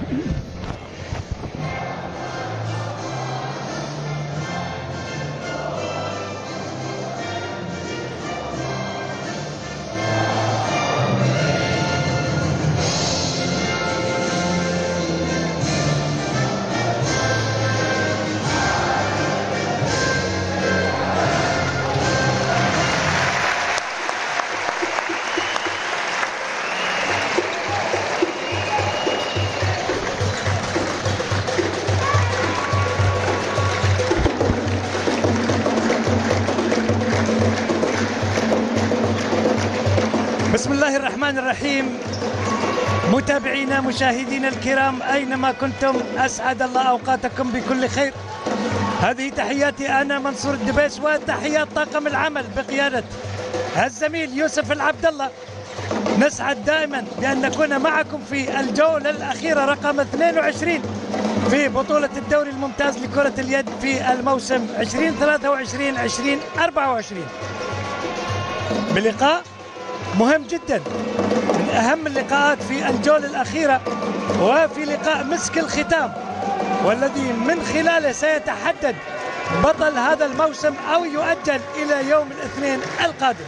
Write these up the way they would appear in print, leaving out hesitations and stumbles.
بسم الله الرحمن الرحيم. متابعينا مشاهدينا الكرام أينما كنتم، أسعد الله أوقاتكم بكل خير. هذه تحياتي أنا منصور الدبيس، وتحيات طاقم العمل بقيادة الزميل يوسف العبد الله. نسعد دائما بأن نكون معكم في الجولة الأخيرة رقم 22 في بطولة الدوري الممتاز لكرة اليد في الموسم 2023-2024 بلقاء مهم جدا، من أهم اللقاءات في الجولة الأخيرة، وفي لقاء مسك الختام، والذي من خلاله سيتحدد بطل هذا الموسم أو يؤجل إلى يوم الاثنين القادم.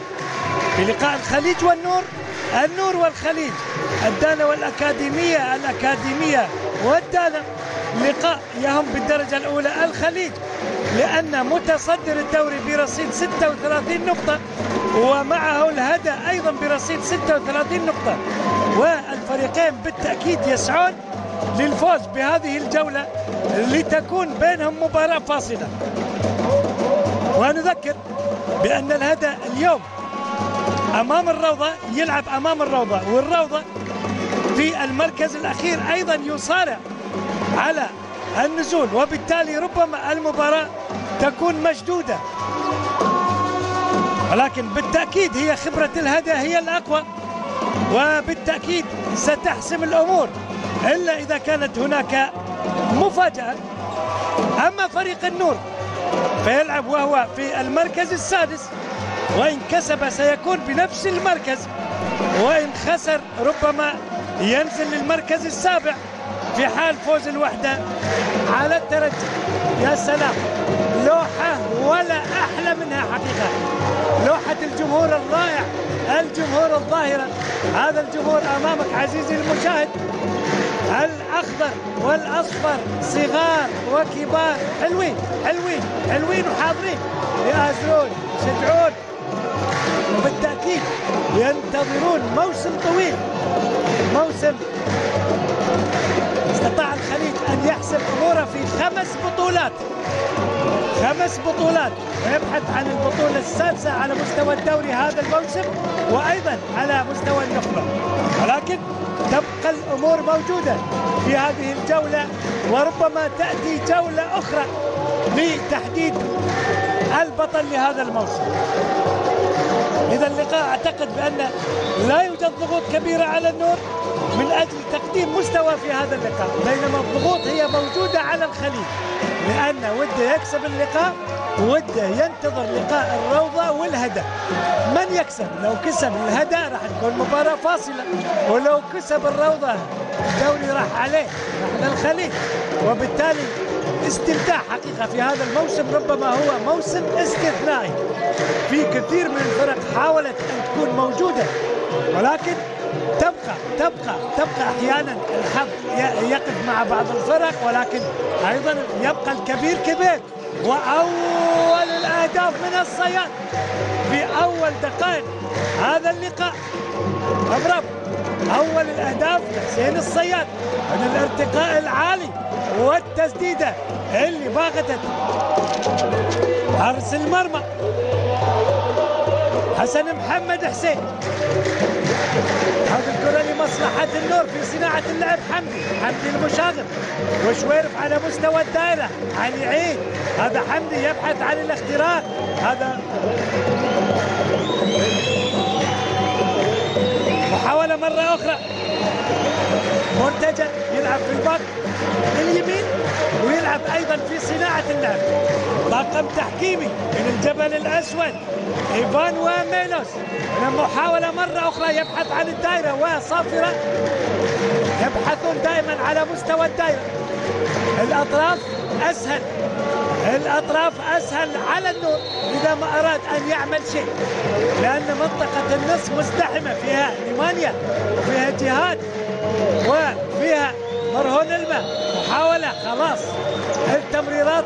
في لقاء الخليج والنور، النور والخليج، الدالة والأكاديمية، الأكاديمية والدالة. لقاء يهم بالدرجة الأولى الخليج، لأن متصدر الدوري برصيد 36 نقطة، ومعه الهدى أيضا برصيد 36 نقطة، والفريقين بالتأكيد يسعون للفوز بهذه الجولة لتكون بينهم مباراة فاصلة. ونذكر بأن الهدى اليوم أمام الروضة، يلعب أمام الروضة، والروضة في المركز الأخير أيضا يصارع على النزول، وبالتالي ربما المباراة تكون مشدودة، ولكن بالتأكيد هي خبرة الهدى هي الأقوى، وبالتأكيد ستحسم الأمور إلا إذا كانت هناك مفاجأة. أما فريق النور فيلعب وهو في المركز السادس، وإن كسب سيكون بنفس المركز، وإن خسر ربما ينزل للمركز السابع في حال فوز الوحدة على الترجي. يا سلام، لوحة ولا أحلى منها حقيقة، لوحة الجمهور الرائع، الجمهور الظاهرة. هذا الجمهور أمامك عزيزي المشاهد، الأخضر والأصفر، صغار وكبار، حلوين حلوين حلوين وحاضرين، يآزرون يشجعون، وبالتأكيد ينتظرون موسم طويل، موسم استطاع الخليج أن يحسم أموره في 5 بطولات، 5 بطولات، ويبحث عن البطولة السادسة على مستوى الدوري هذا الموسم، وأيضا على مستوى النخبة. ولكن تبقى الأمور موجودة في هذه الجولة، وربما تأتي جولة أخرى لتحديد البطل لهذا الموسم. إذا اللقاء أعتقد بأن لا يوجد ضغوط كبيرة على النور من أجل تقديم مستوى في هذا اللقاء، بينما الضغوط هي موجودة على الخليج، لأن وده يكسب اللقاء، وده ينتظر لقاء الروضة والهدى. من يكسب؟ لو كسب الهدى راح تكون مباراة فاصلة، ولو كسب الروضة الدوري راح عليه، راح للخليج، وبالتالي استمتاع حقيقة في هذا الموسم ربما هو موسم استثنائي. في كثير من الفرق حاولت أن تكون موجودة، ولكن تبقى أحيانا الحظ يقف مع بعض الفرق، ولكن أيضا يبقى الكبير كبير. وأول الأهداف من الصياد في أول دقائق هذا اللقاء، أبرب أول الأهداف لحسين الصياد من الارتقاء العالي والتسديدة اللي باغتت حارس المرمى حسن محمد حسين. هذه الكرة لمصلحة النور في صناعة اللعب، حمدي المشاغب، وشويرف على مستوى الدائرة، علي عيد، هذا حمدي يبحث عن الاختراق، هذا محاولة مرة أخرى، مرتجى يلعب في الباك اليمين ويلعب أيضا في صناعة اللعب. طاقم تحكيمي من الجبل الأسود إيفان وميلوس، محاولة مرة أخرى يبحث عن الدائرة وصافرة، يبحثون دائما دائما على مستوى الدائرة. الأطراف أسهل، الأطراف أسهل على النور إذا ما أراد أن يعمل شيء، لأن منطقة النص مزدحمة، فيها نيمانيا وفيها جهاد وفيها مرهون الماء. محاولة، خلاص التمريرات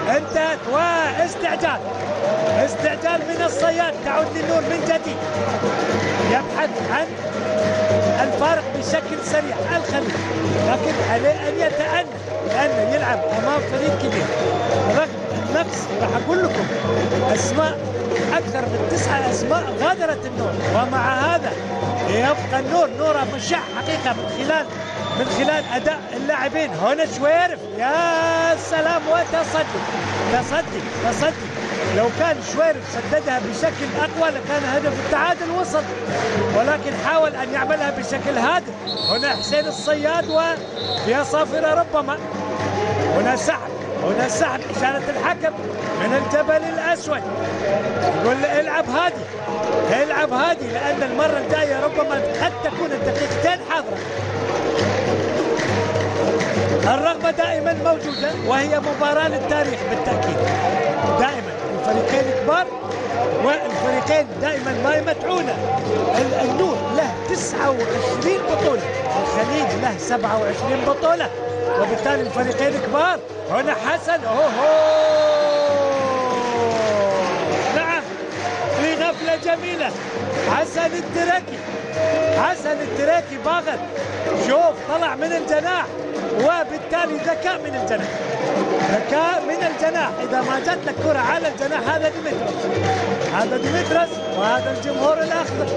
انتهت، واستعجال من الصياد. تعود للنور من جديد، يبحث عن الفارق بشكل سريع الخليج، لكن عليه أن يتأنى لأنه يلعب أمام فريق كبير. رغم النقص راح أقول لكم أسماء، أكثر من 9 أسماء غادرت النور، ومع هذا يبقى النور نوره مشع حقيقة من خلال أداء اللاعبين. هنا شويرف، يا سلام، تصدي. لو كان شويرف سددها بشكل أقوى لكان هدف التعادل وصل، ولكن حاول أن يعملها بشكل هادئ. هنا حسين الصياد وفيها صافرة ربما. هنا سحب إشارة الحكم من الجبل الأسود، يقول له العب هادي لأن المرة الجاية ربما قد تكون الدقيقتين حاضرة. الرغبة دائما موجودة، وهي مباراة للتاريخ بالتأكيد. دائما الفريقين كبار، والفريقين دائما ما يمتعون. النور له 29 بطولة، الخليج له 27 بطولة، وبالتالي الفريقين كبار. هنا حسن، نعم، في غفلة جميلة. حسن التراكي باغت، شوف طلع من الجناح، وبالتالي ذكاء من الجناح. إذا ما جت لك كرة على الجناح، هذا ديمترس، وهذا الجمهور الأخضر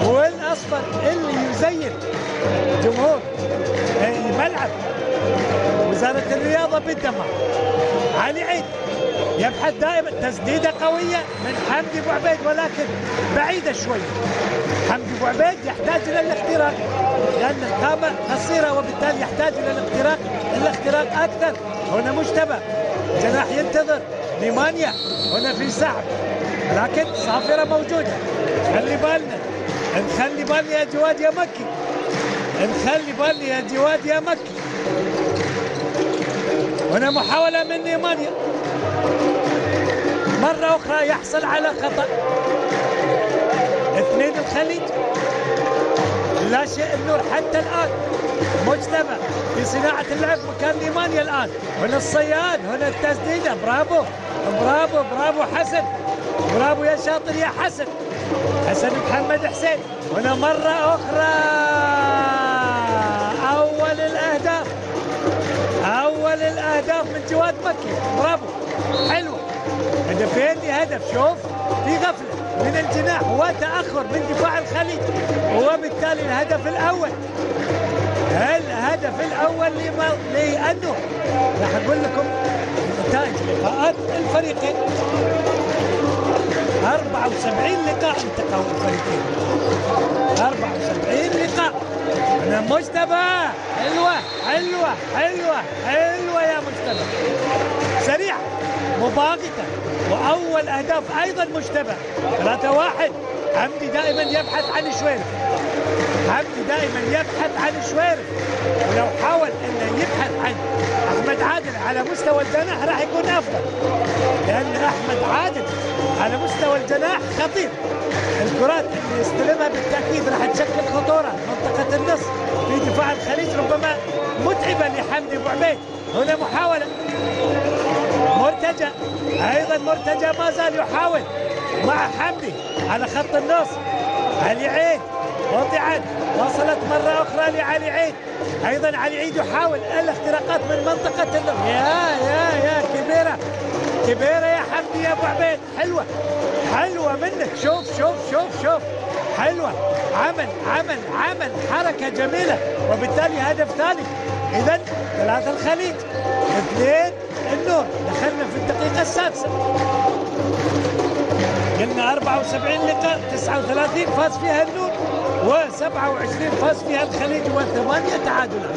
والأصفر اللي يزين جمهور ملعب وزارة الرياضة بالدمار. علي عيد يبحث دائما، تسديدة قوية من حمدي أبو عبيد، ولكن بعيدة شوي. حمدي أبو عبيد يحتاج إلى الاختراق، لأن القامة قصيرة، وبالتالي يحتاج إلى الاختراق أكثر. هنا مجتبى، جناح ينتظر نيمانيا، هنا في سحب، لكن صافرة موجودة. نخلي بالنا يا جواد يا مكي، هنا محاولة من نيمانيا، مرة أخرى يحصل على خطأ. 2 الخليج، لا شيء النور حتى الآن. مجتمع في صناعة اللعب مكان نيمانيا الآن. هنا الصياد، هنا التسديدة، برافو حسن، برافو يا شاطر يا حسن محمد حسين. هنا مرة أخرى أول الأهداف من جواد مكي، برافو، حلوة. هدفين لهدف، شوف في غفلة من الجناح وتأخر من دفاع الخليج، وبالتالي الهدف الأول لأنه راح أقول لكم نتائج لقاءات الفريقين. 74 لقاء التقوا الفريقين، 74 لقاء. أنا مجتبى، حلوة يا مجتبى، سريع مباغتة، وأول أهداف أيضا مجتبى. 3-1. حمدي دائما يبحث عن شويرف، ولو حاول أنه يبحث عن أحمد عادل على مستوى الجناح راح يكون أفضل، لأن أحمد عادل على مستوى الجناح خطير. الكرات اللي يستلمها بالتأكيد راح تشكل خطورة. منطقة النص في دفاع الخليج ربما متعبة لحمدي أبو عبيد. هنا محاولة مرتجى ما زال يحاول مع حمدي على خط النص. علي عيد وضعت، وصلت مرة أخرى لعلي عيد، أيضا علي عيد يحاول الاختراقات من منطقة النص. يا كبيرة يا حمدي يا أبو عبيد، حلوة منك، شوف حلوة، عمل حركة جميلة، وبالتالي هدف ثالث. إذا 3 الخليج، 2 النور. دخلنا في الدقيقة السادسة، قلنا 74 لقاء، 39 فاز فيها النور، و27 فاز فيها الخليج، و8 تعادلات.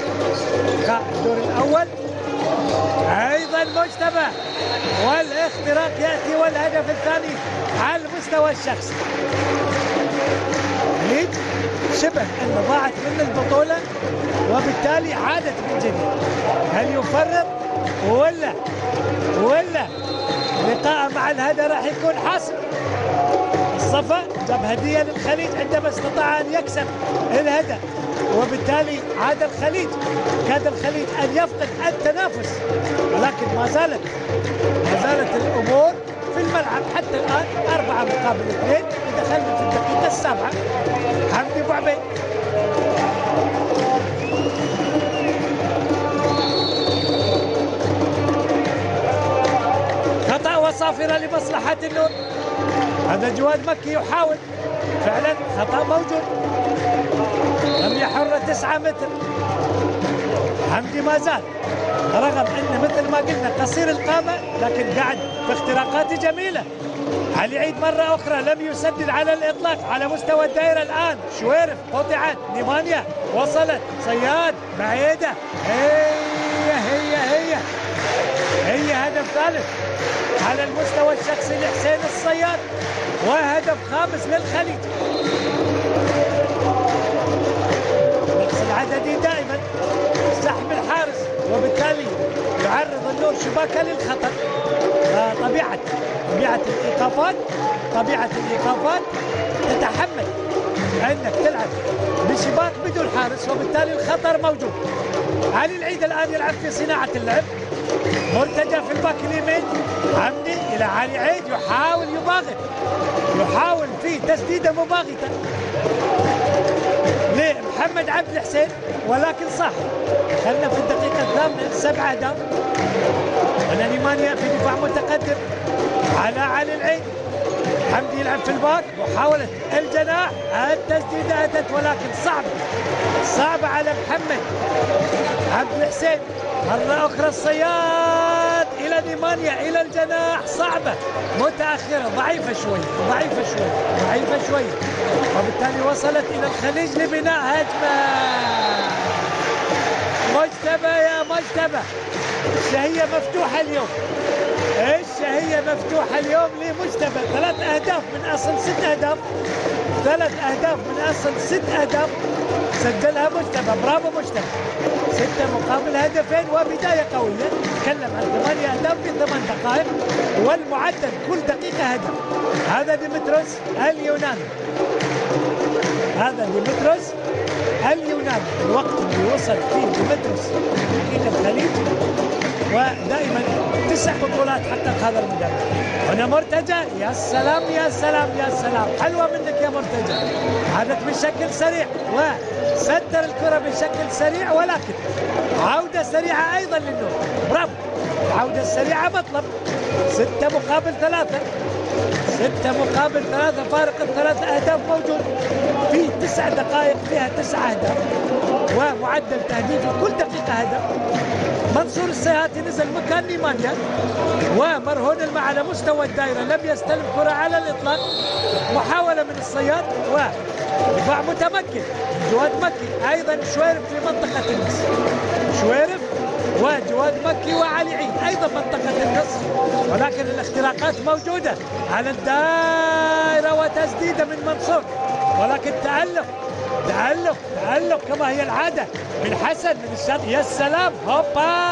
لقاء الدور الأول أيضا مجتبى، والاختراق يأتي، والهدف الثاني على المستوى الشخصي. شبه أن ضاعت من البطولة وبالتالي عادت من جديد. هل يفرط ولا لقاء مع الهدى راح يكون حاسم؟ الصفا جاب هدية للخليج عندما استطاع أن يكسب الهدى، وبالتالي عاد الخليج، كاد الخليج أن يفقد التنافس، ولكن ما زالت الأمور في الملعب حتى الآن 4-2. ودخلنا في الدقيقة 7. حمدي أبو عبيد خطأ وصافرة لمصلحة النور. هذا جواد مكي يحاول فعلا، خطأ موجود، رمية حرة 9 متر. حمدي ما زال رغم انه مثل ما قلنا قصير القامة لكن قاعد في اختراقات جميلة. علي عيد مرة أخرى لم يسدد على الإطلاق على مستوى الدائرة. الآن شويرف قطعت، نيمانيا وصلت، صياد بعيدة، هي هدف ثالث على المستوى الشخصي لحسين الصياد، وهدف خامس للخليج. نقص العددي دائما سحب الحارس، وبالتالي يعرض النور شباكه للخطر. طبيعة الإيقافات تتحمل أنك تلعب بشباك بدون حارس، وبالتالي الخطر موجود. علي العيد الآن يلعب في صناعة اللعب، مرتجى في الباك اليمين، حمدي إلى علي عيد يحاول يباغت، يحاول في تسديدة مباغتة لمحمد عبد الحسين، ولكن صح. دخلنا في الدقيقة الثامنة 7 أهداف. هنا نيمانيا في دفاع متقدم على علي العيد، حمدي يلعب في الباك، محاولة الجناح، التسديدة أتت ولكن صعبة على محمد عبد الحسين. مرة أخرى الصياد إلى نيمانيا إلى الجناح، صعبة متأخرة، ضعيفة شوي، وبالتالي وصلت إلى الخليج لبناء هجمة. مجتبى يا مجتبى، الشهية مفتوحة اليوم لمجتبى. 3 أهداف من أصل 6 أهداف، 3 أهداف من أصل 6 أهداف سجلها مجتبى. برافو مجتبى، 6 مقابل هدفين وبداية قوية. تكلم عن 8 أهداف في 8 دقائق، والمعدل كل دقيقة هدف. هذا ديمتروس اليوناني، الوقت اللي وصل فيه ديمتروس إلى الخليج، ودائما 9 بطولات حقق هذا المدرب. هنا مرتجى، يا سلام، حلوة منك يا مرتجى. عادت بشكل سريع وسدر الكرة بشكل سريع، ولكن عودة سريعة أيضا للنور. برافو، العودة السريعة مطلب. 6 مقابل 3، فارق ال3 أهداف موجود في 9 دقائق، فيها 9 أهداف ومعدل تهديف كل دقيقة هدف. منصور السيهاتي نزل مكان نيمانيا، ومرهون الماء على مستوى الدائرة لم يستلم كرة على الإطلاق. محاولة من الصياد ودفاع متمكن جواد مكي، أيضا شويرف في منطقة النص، شويرف وجواد مكي وعلي عيد أيضا منطقة النص، ولكن الاختراقات موجودة على الدائرة وتسديدة من منصور، ولكن تألق كما هي العادة من حسن من الشاطئ. يا سلام، هوبا،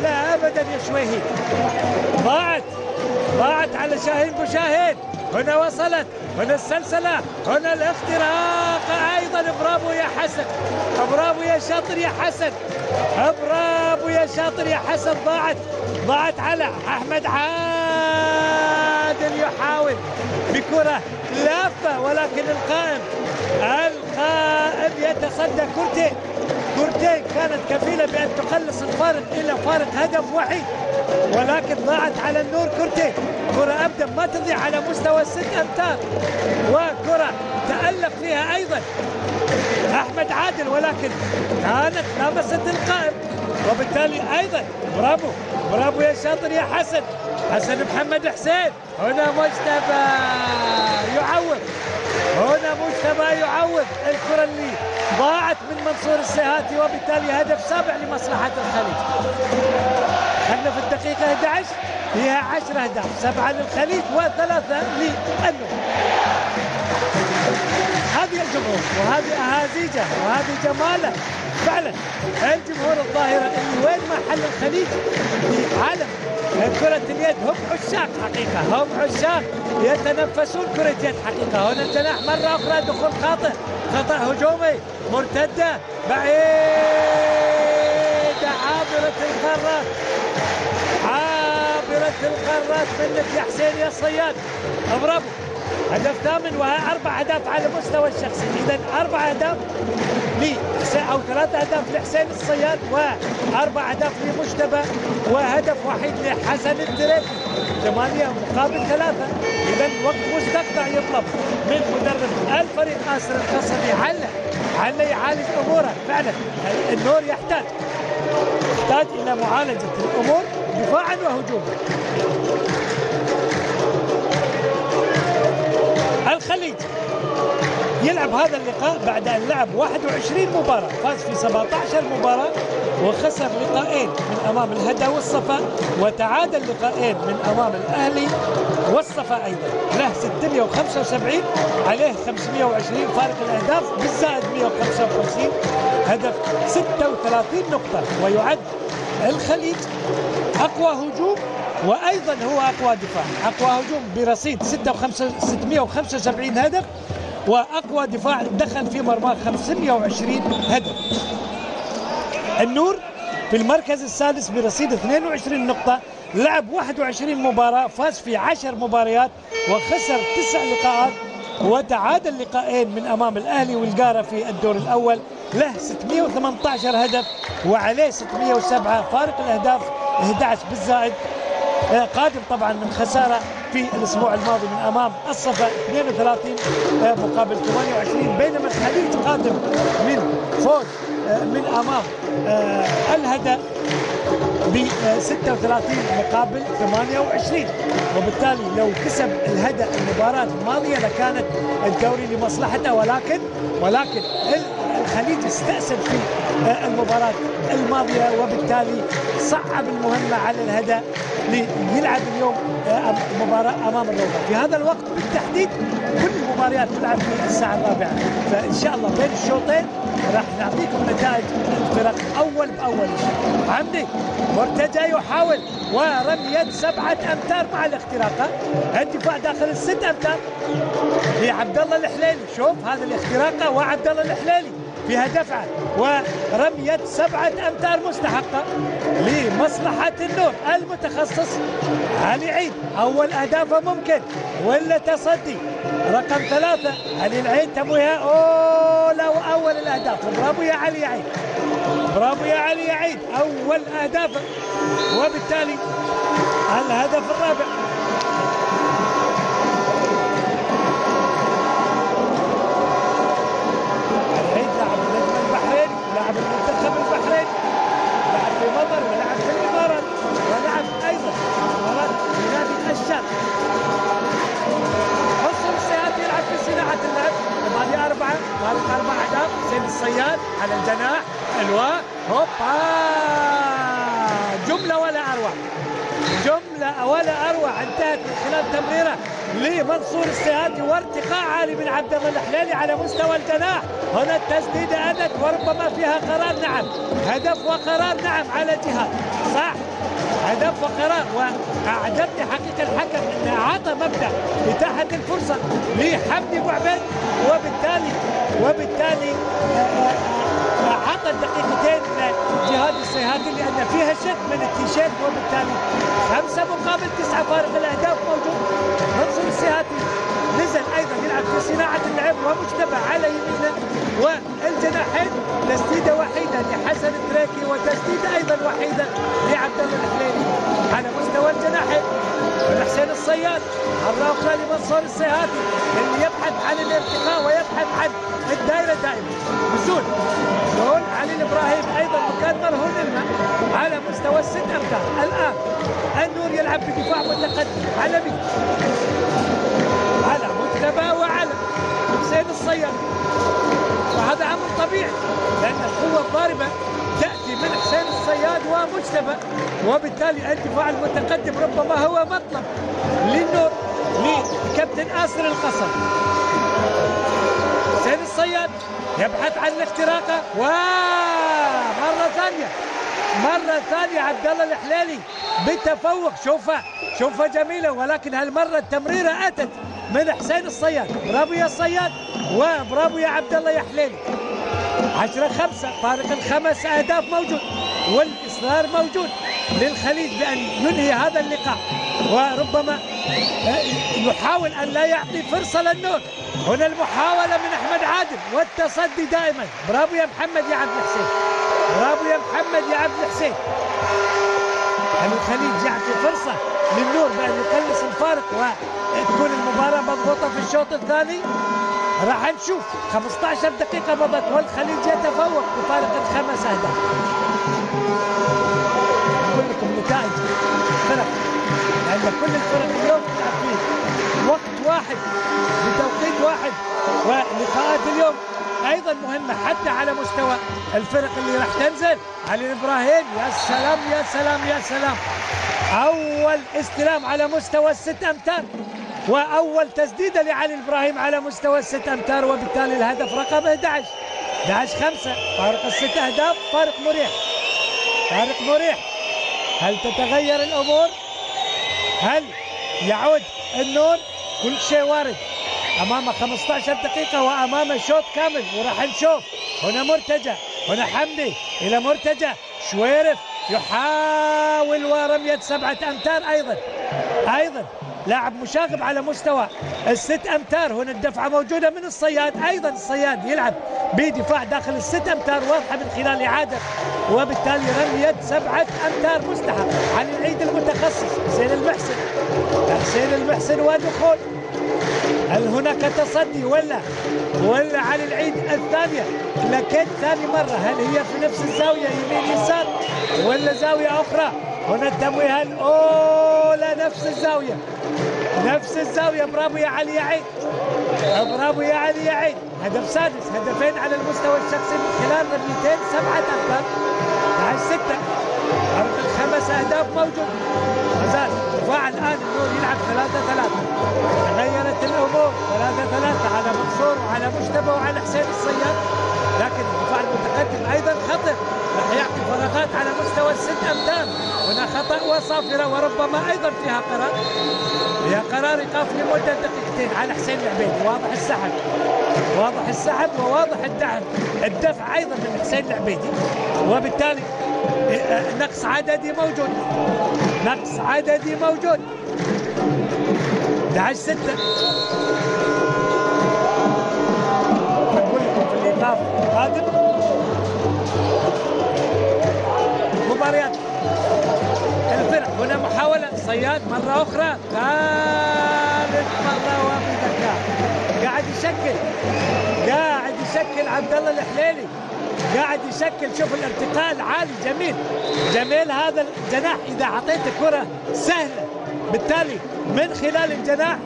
لا أبدا يا شويهي، ضاعت على شاهين بوشاهين. هنا وصلت، هنا السلسلة، هنا الاختراق أيضا. برافو يا حسن، برافو يا شاطر يا حسن، ضاعت على أحمد عادل، يحاول بكرة لافة، ولكن القائم يتصدى كورتين كانت كفيلة بأن تقلص الفارق إلى فارق هدف وحيد، ولكن ضاعت على النور كورتين. كرة أبدا ما تضيع على مستوى 6 أمتار، وكرة تألق فيها أيضا أحمد عادل، ولكن كانت لامست القائم، وبالتالي أيضا برافو يا شاطر يا حسن محمد حسين. هنا مجتبى يعوض الكرة اللي ضاعت من منصور السيهاتي، وبالتالي هدف 7 لمصلحة الخليج. احنا في الدقيقة 11 فيها 10 أهداف، 7 للخليج و3 للنور. هذه الجمهور وهذه أهازيجه وهذه جماله فعلا. الجمهور الظاهرة اللي وين ما حل الخليج في عالم كرة اليد هم عشاق حقيقة، هم عشاق يتنفسون كرة يد حقيقة. هنا الجناح مرة أخرى دخول خاطئ، خطأ هجومي، مرتدة بعيدة عابرة القارات، عابرة القارات منك يا حسين يا صياد. برافو. هدف ثامن و4 أهداف على مستوى الشخصي. إذا 4 أهداف لحسين أو 3 أهداف لحسين الصياد و4 أهداف لمجتبى وهدف وحيد لحسن التريفي. 8 مقابل 3. إذا وقت مستقطع يطلب من مدرب الفريق آسر القصبي على يعالج أموره. فعلا النور يحتاج إلى معالجة الأمور دفاعا وهجوما. الخليج يلعب هذا اللقاء بعد أن لعب 21 مباراة، فاز في 17 مباراة وخسر لقاءين من أمام الهدى والصفا وتعادل لقاءين من أمام الأهلي والصفا. أيضا له 675 عليه 520، فارق الأهداف بالزائد 155 هدف 36 نقطة. ويعد الخليج أقوى هجوم وأيضا هو أقوى دفاع. أقوى هجوم برصيد 675 هدف، وأقوى دفاع دخل في مرماه 520 هدف. النور في المركز السادس برصيد 22 نقطة، لعب 21 مباراة، فاز في 10 مباريات وخسر 9 لقاءات وتعادل لقاءين من أمام الأهلي والقارة في الدور الأول. له 618 هدف وعليه 607، فارق الأهداف 11 بالزائد. قادم طبعا من خسارة في الأسبوع الماضي من أمام الصفا 32 مقابل 28، بينما الخليج قادم من فوز من أمام الهدى ب 36 مقابل 28. وبالتالي لو كسب الهدى المباراة الماضية لكانت الدوري لمصلحته، ولكن الخليج استأسد في المباراة الماضية وبالتالي صعب المهمة على الهدى ليلعب اليوم مباراة أمام الروضة. في هذا الوقت بالتحديد كل المباريات تلعب في الساعة 4، فإن شاء الله بين الشوطين راح نعطيكم نتائج الفرق أول بأول. عمدي مرتجى يحاول ورمية 7 أمتار مع الاختراقة، الدفاع داخل ال6 أمتار لعبد الله الحليلي. شوف هذا الاختراقة وعبد الله الحليلي فيها دفعة ورمية 7 أمتار مستحقة لمصلحة النور. المتخصص علي عيد أول أهدافه ممكن ولا تصدي رقم 3 علي العيد تبوها. أوه لو أول الأهداف. برافو يا علي عيد، برافو يا علي عيد، أول أهدافه وبالتالي الهدف الرابع. لعب المنتخب البحريني، لعب في مصر ولعب في الامارات ولعب ايضا مباراه في نادي الشام. منصور السياتي يلعب في صناعه اللعب. هذه 4 فارق 4 اهداف. حسين الصياد على الجناح حلوه هوبا، جمله ولا اروع، جمله ولا اروع. انتهت من خلال تمريره لمنصور السياتي وارتقاء عالي من عبد الله الحليلي على مستوى الجناح. هنا التسديده اتت وربما فيها قرار. نعم هدف وقرار. نعم على جهاد صح، هدف وقرار. واعجبني حقيقه الحكم انه اعطى مبدا اتاحه الفرصه لحمدي ابو عبيد وبالتالي اعطى الدقيقتين لجهاد الصيهاتي لان فيها شك من التيشيرت، وبالتالي 5 مقابل 9 فارق الاهداف موجود. منصور السيهاتي نزل ايضا يلعب في صناعه اللعب ومجتبى على يمينه والجناحين. تسديده وحيده لحسن التريكي وتسديده ايضا وحيده لعبد الله الحليلي على مستوى الجناحين. حسين الصياد مره اخرى لمنصور السيهاتي اللي يبحث عن الارتقاء ويبحث عن الدائره دائما. نزول جول علي الابراهيم ايضا مكان مرهون لنا على مستوى ال6 امتار. الان النور يلعب بدفاع متقدم على مين؟ على مجتبى وعلى حسين الصياد، وهذا امر طبيعي لان القوه الضاربه تاتي من حسين الصياد الصياد ومجتبى، وبالتالي الدفاع المتقدم ربما هو مطلب للنور لكابتن آسر القصر. حسين الصياد يبحث عن الاختراق، مرة ثانية عبد الله الحليلي بالتفوق. شوفها جميلة، ولكن هالمرة التمريرة أتت من حسين الصياد. برافو يا الصياد وبرافو يا عبد الله يا حليلي. 10-5 فارق ال5 أهداف موجود، والإصرار موجود للخليج بأن ينهي هذا اللقاء، وربما يحاول أن لا يعطي فرصة للنور. هنا المحاولة من أحمد عادل والتصدي دائما. برافو يا محمد يا عبد الحسين، برافو يا محمد يا عبد الحسين. الخليج يعطي فرصة للنور بأن يقلص الفارق وتكون المباراة مضغوطة في الشوط الثاني. راح نشوف 15 دقيقة مضت والخليج يتفوق بفارق ال5 أهداف. أقول لكم نتائج فرق، لأن كل الفرق اليوم تلعب في وقت واحد بتوقيت واحد، ولقاءات اليوم أيضا مهمة حتى على مستوى الفرق اللي راح تنزل. علي إبراهيم يا سلام يا سلام يا سلام، أول استلام على مستوى ال6 أمتار، وأول تسديدة لعلي إبراهيم على مستوى ال6 أمتار، وبالتالي الهدف رقم 11-5 فارق ال6 أهداف. فارق مريح. هل تتغير الأمور؟ هل يعود النور؟ كل شيء وارد. أمامه 15 دقيقة وأمامه شوط كامل، وراح نشوف. هنا مرتجى، هنا حمدي إلى مرتجى، شويرف يحاول ورمية 7 أمتار أيضا لاعب مشاغب على مستوى ال6 أمتار. هنا الدفعة موجودة من الصياد، أيضا الصياد يلعب بدفاع داخل ال6 أمتار واضحة من خلال إعادة، وبالتالي رمية 7 أمتار مستحق. علي العيد المتخصص حسين المحسن ودخول. هل هناك تصدي ولا علي العيد الثانية؟ لكن ثاني مرة، هل هي في نفس الزاوية يمين يسار ولا زاوية أخرى؟ هنا التمويه الأولى نفس الزاوية. برافو يا علي يا عيد، برافو يا علي يا عيد. هدف سادس، هدفين على المستوى الشخصي من خلال رميتين 7 أمتار. 11-6 فرق ال5 أهداف موجود. مازال دفاع الآن النور يلعب 3-3. تغيرت الأمور 3-3 على منصور وعلى مجتبى وعلى حسين الصياد، لكن الدفاع المتقدم أيضا خطر، راح يعطي فراغات على مستوى ال6 أمتار. هنا خطأ وصافرة، وربما أيضا فيها قرار إيقاف لمدة دقيقتين على حسين العبيدي. واضح السحب وواضح الدفع أيضا من حسين العبيدي، وبالتالي نقص عددي موجود. 11-6. أقول لكم في الإيقاف القادم مباريات الفرق. هنا محاولة صياد مرة أخرى، ثالث مرة وبذكاء قاعد يشكل عبد الله الحليلي، قاعد يشكل. شوف الارتقاء العالي جميل هذا الجناح. إذا أعطيته كرة سهلة بالتالي من خلال الجناح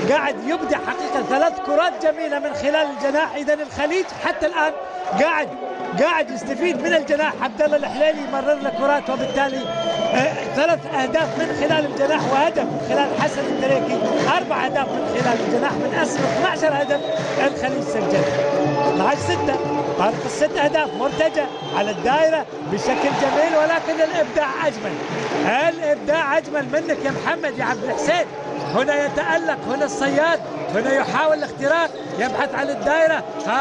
قاعد يبدع حقيقة 3 كرات جميلة من خلال الجناح. إذا الخليج حتى الآن قاعد يستفيد من الجناح. عبد الله الحليلي يمرر له كرات، وبالتالي 3 أهداف من خلال الجناح وهدف من خلال حسن التريكي. 4 أهداف من خلال الجناح من أصل 12 هدف الخليج سجل. 12-6 فارق ال6 أهداف. مرتجى على الدائرة بشكل جميل، ولكن الإبداع أجمل منك يا محمد يا عبد الحسين. هنا يتألق، هنا الصياد، هنا يحاول الاختراق، يبحث عن الدائرة. هذا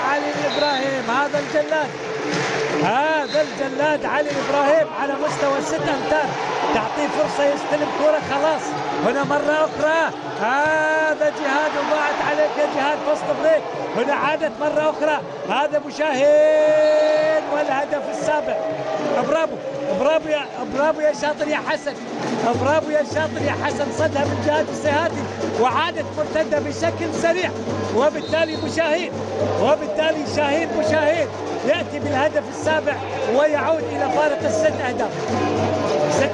علي إبراهيم، هذا الجلاد علي إبراهيم على مستوى ال6 أمتار. تعطيه فرصة يستلم كرة خلاص. هنا مرة أخرى، هذا جهاد وضاعت عليك يا جهاد فصل بريك. هنا عادت مرة أخرى، هذا أبو شاهين والهدف السابع. برافو يا شاطر يا حسن، برافو يا شاطر يا حسن. صدها من جهاد السيهاتي وعادت مرتدة بشكل سريع، وبالتالي شاهين بوشاهين يأتي بالهدف السابع ويعود إلى فارق ال6 أهداف. 6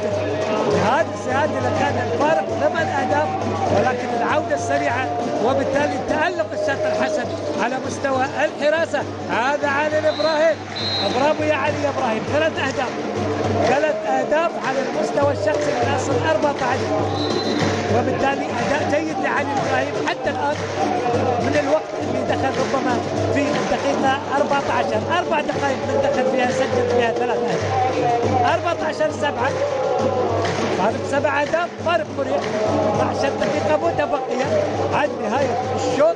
جهاد السيهاتي كان الفارق 8 أهداف، ولكن العودة السريعة وبالتالي تألق الشاطر حسن على مستوى الحراسة. هذا علي الإبراهيم، برافو يا علي إبراهيم، 3 أهداف، 3 أهداف على المستوى الشخصي من أصل 14، وبالتالي أداء جيد لعلي إبراهيم حتى الآن من الوقت اللي دخل ربما في الدقيقة 14، 4 دقائق من دخل فيها سجل فيها 3 أهداف، 14-7، فارق 7 أهداف، فارق مريح، 12 دقيقة متبقية عن نهاية الشوط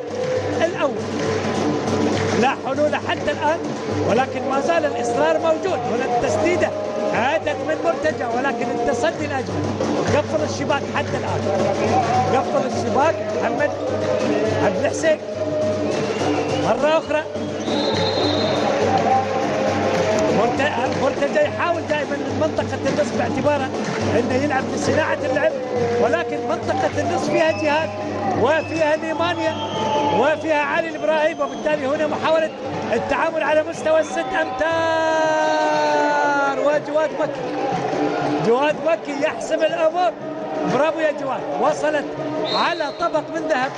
الأول. لا حلول حتى الآن، ولكن ما زال الإصرار موجود. هنا التسديدة عادت من مرتجى، ولكن التصدي الأجمل، قفل الشباك حتى الآن، قفل الشباك محمد عبد الحسين مرة أخرى. مرتجى يحاول دائما من منطقة النصف باعتباره انه يلعب بصناعة اللعب، ولكن منطقة النصف فيها جهاد وفيها نيمانيا وفيها علي الإبراهيم، وبالتالي هنا محاولة التعامل على مستوى ال6 أمتار، وجواد مكي، جواد مكي يحسم الأمور. برافو يا جواد، وصلت على طبق من ذهب،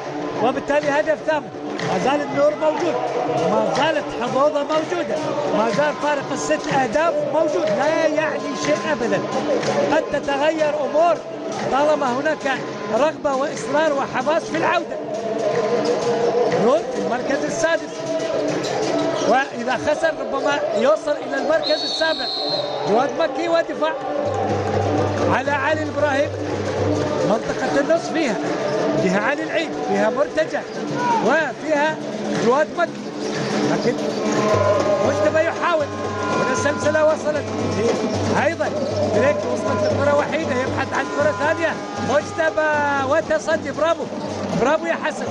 وبالتالي هدف ثامن. ما زال النور موجود، ما زالت حظوظه موجودة، ما زال فارق ال6 أهداف موجود، لا يعني شيء أبدا. قد تتغير أمور طالما هناك رغبة وإصرار وحماس في العودة. نور في المركز السادس، وإذا خسر ربما يوصل إلى المركز السابع. جواد مكي ودفاع على علي الإبراهيم، منطقة النصف فيها علي العيد، فيها مرتجى، وفيها جواد مكي، لكن مجتبى يحاول. هنا السلسلة وصلت أيضا، دريك وصلت لكرة وحيدة، يبحث عن كرة ثانية، مجتبى وتصدي. برافو، برافو يا حسن،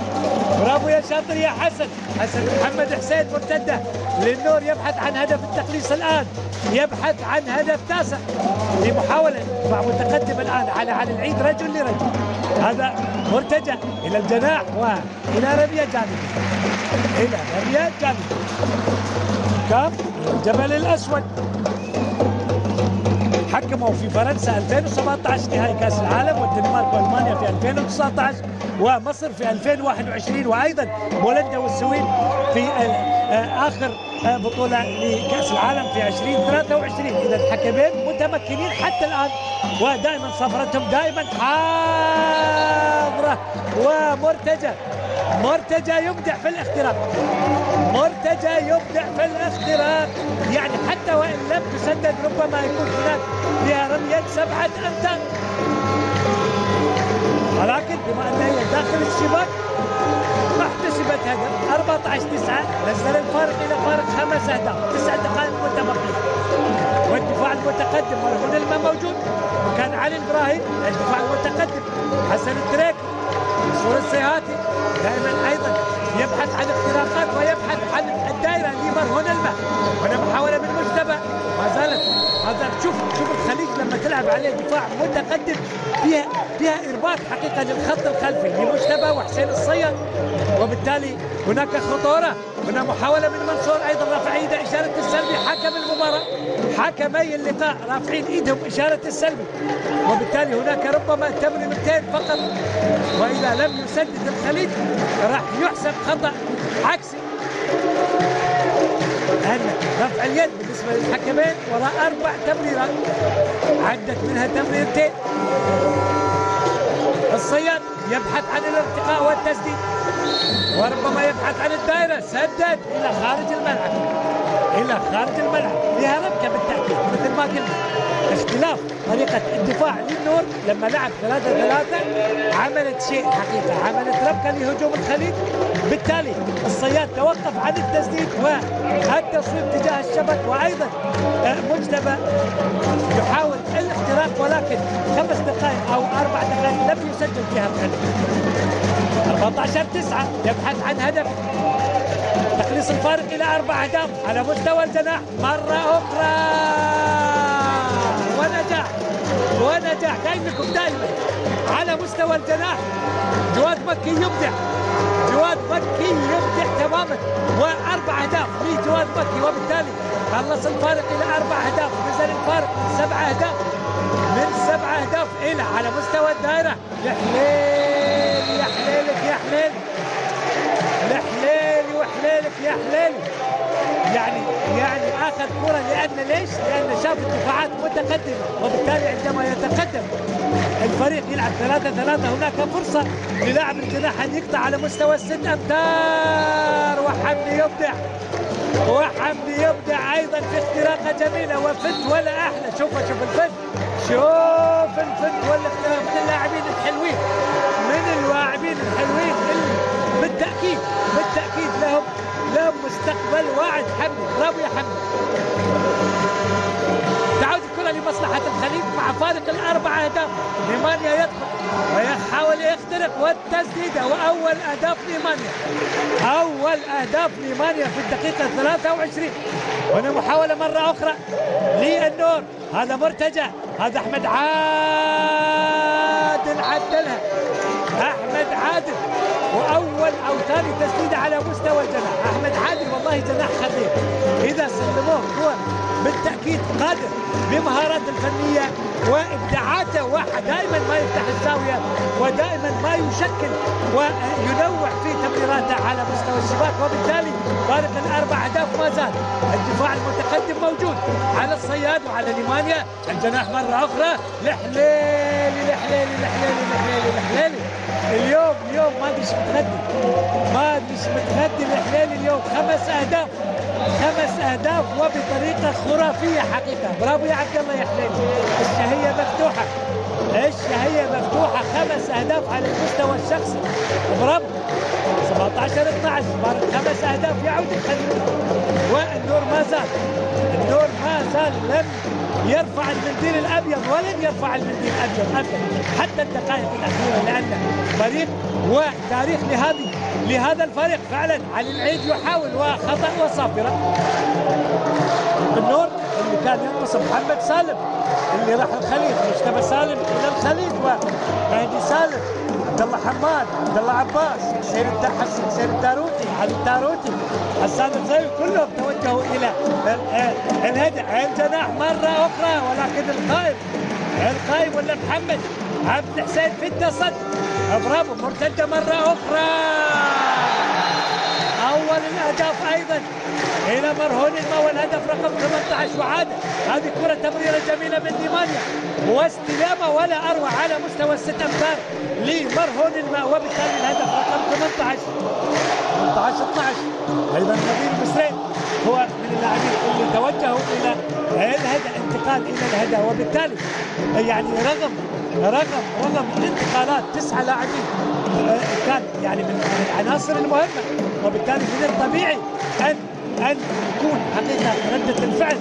برافو يا شاطر يا حسن. حسن محمد حسين مرتدة للنور، يبحث عن هدف التقليص الآن، يبحث عن هدف تاسع لمحاولة دفاع متقدم الآن على علي العيد رجل لرجل. هذا مرتجى إلى الجناح وإلى رمية جانبية، إلى رمية جانبية، كام الجبل الأسود. حكموا في فرنسا 2017 نهائي كأس العالم، والدنمارك وألمانيا في 2019، ومصر في 2021، وأيضا بولندا والسويد في آخر بطولة لكأس العالم في 2023. إذا الحكمين متمكنين حتى الآن، ودائما صفرتهم دائما حاضرة. مرتجى يبدع في الاختراق، مرتجى يبدع في الاختراق، يعني حتى وإن لم تسدد ربما يكون هناك فيها رمية 7 أمتار، ولكن بما أنها هي داخل الشباك احتسبت هدف. 14-9، نزل الفارق إلى فارق 5 أهداف، 9 دقائق متبقية، والدفاع المتقدم مرهون الماء موجود، وكان علي الإبراهيم الدفاع المتقدم، حسن التريكي، منصور السيهاتي دائما ايضا يبحث عن اختراقات ويبحث عن الدائره اللي مرهون الماء. هنا محاوله من مجتبى، ما زالت شوف الخليج لما تلعب عليه دفاع متقدم فيها ارباك حقيقه للخط الخلفي لمجتبى وحسين الصياد، وبالتالي هناك خطوره. هنا محاوله من منصور ايضا رفع ايده اشاره السلبي، حكم المباراه، حكمي اللقاء رافعين ايدهم اشاره السلبي، وبالتالي هناك ربما تمريرتين فقط، واذا لم يسدد الخليج راح يحسب خطا عكسي. رفع اليد بالنسبه للحكمين وراء 4 تمريرات، عدت منها تمريرتين. الصياد يبحث عن الارتقاء والتسديد، وربما يبحث عن الدائرة، سدد إلى خارج الملعب، إلى خارج الملعب، فيها ربكة بالتأكيد مثل ما قلنا. اختلاف طريقة الدفاع للنور لما لعب 3-3 عملت شيء حقيقة، عملت ربكة لهجوم الخليج، بالتالي الصياد توقف عن التسديد والتصويب تجاه الشبك، وأيضا مجتبى يحاول الاختراق، ولكن 5 دقائق أو 4 دقائق لم يسجل فيها الخليج. 14-9 يبحث عن هدف تقليص الفارق إلى 4 أهداف على مستوى الجناح مرة أخرى، ونجاح دائمكم دائما على مستوى الجناح. جواد مكي يبدع، جواد مكي يبدع تماما، و4 أهداف لجواد مكي، وبالتالي خلص الفارق إلى 4 أهداف، نزل الفارق 7 أهداف، من 7 أهداف إلى على مستوى الدائرة. يا حليل يا حليلك يا حليل، يا حليل وحليل الكرة لأن ليش؟ لأن شاف الدفاعات متقدمة، وبالتالي عندما يتقدم الفريق يلعب 3-3 هناك فرصة للاعب الجناح أن يقطع على مستوى ال6 أمتار، وحمدي يبدع، وحمدي يبدع أيضا في اختراقة جميلة وفت ولا أحلى. شوف الفت، شوف الفت والاختراق من اللاعبين الحلوين، من اللاعبين الحلوين اللي بالتأكيد لهم مستقبل واعد. حمدي، برافو يا حمدي. تعود الكرة لمصلحة الخليج مع فارق ال4 أهداف. نيمانيا يدخل ويحاول يخترق والتسديدة، وأول أهداف نيمانيا في الدقيقة 23. هنا محاولة مرة أخرى للنور، هذا مرتجى، هذا أحمد عادل عدلها، أحمد عادل، وأول أو ثاني تسديدة على مستوى الجناح. أحمد عادل والله جناح خطير، إذا سلموه هو بالتأكيد قادر بمهاراته الفنية وإبداعاته، ودائما ما يفتح الزاوية ودائما ما يشكل وينوع في تمريراته على مستوى الشباك، وبالتالي فارق ال4 أهداف ما زال. الدفاع المتقدم موجود على الصياد وعلى نيمانيا. الجناح مرة أخرى لحليلي لحليلي لحليلي لحليلي لحليلي. اليوم ما ادري متغدي الحليلي اليوم 5 أهداف وبطريقة خرافية حقيقة. برافو يا عبد الله يا حليلي، الشهية مفتوحة 5 أهداف على المستوى الشخصي. برافو. 17-12 فارق 5 أهداف يعود الخليج، والنور ما زال لم يرفع المنديل الأبيض ولن يرفع المنديل الأبيض أبدا حتى الدقائق الأخيرة، لأن فريق وتاريخ لهذا الفريق فعلا. علي العيد يحاول وخطأ وصافرة. النور اللي كان ينقص محمد سالم اللي راح الخليج، مجتبى سالم إلى الخليج، ومهدي سالم، عبد الله حماد، عبد الله عباس، سير التاروتي، علي التاروتي، حسان الزاوي، كلهم توجهوا الى الهدف. الجناح مره اخرى، ولكن القائم ولا محمد عبد الحسين في التصد. برافو، مرتده مره اخرى. اول الاهداف ايضا الى مرهون الماء، والهدف رقم 18. وعاد هذه كره تمريره جميله من نيمانيا واستلامه ولا اروع على مستوى ال6 أمتار لمرهون الماء، وبالتالي الهدف رقم 18. ايضا نبيل بسرين هو من اللاعبين اللي توجهوا الى الانتقال الى الهدف، وبالتالي يعني رغم انتقالات 9 لاعبين كان يعني من العناصر المهمه، وبالتالي من الطبيعي ان يكون حقيقه رده الفعل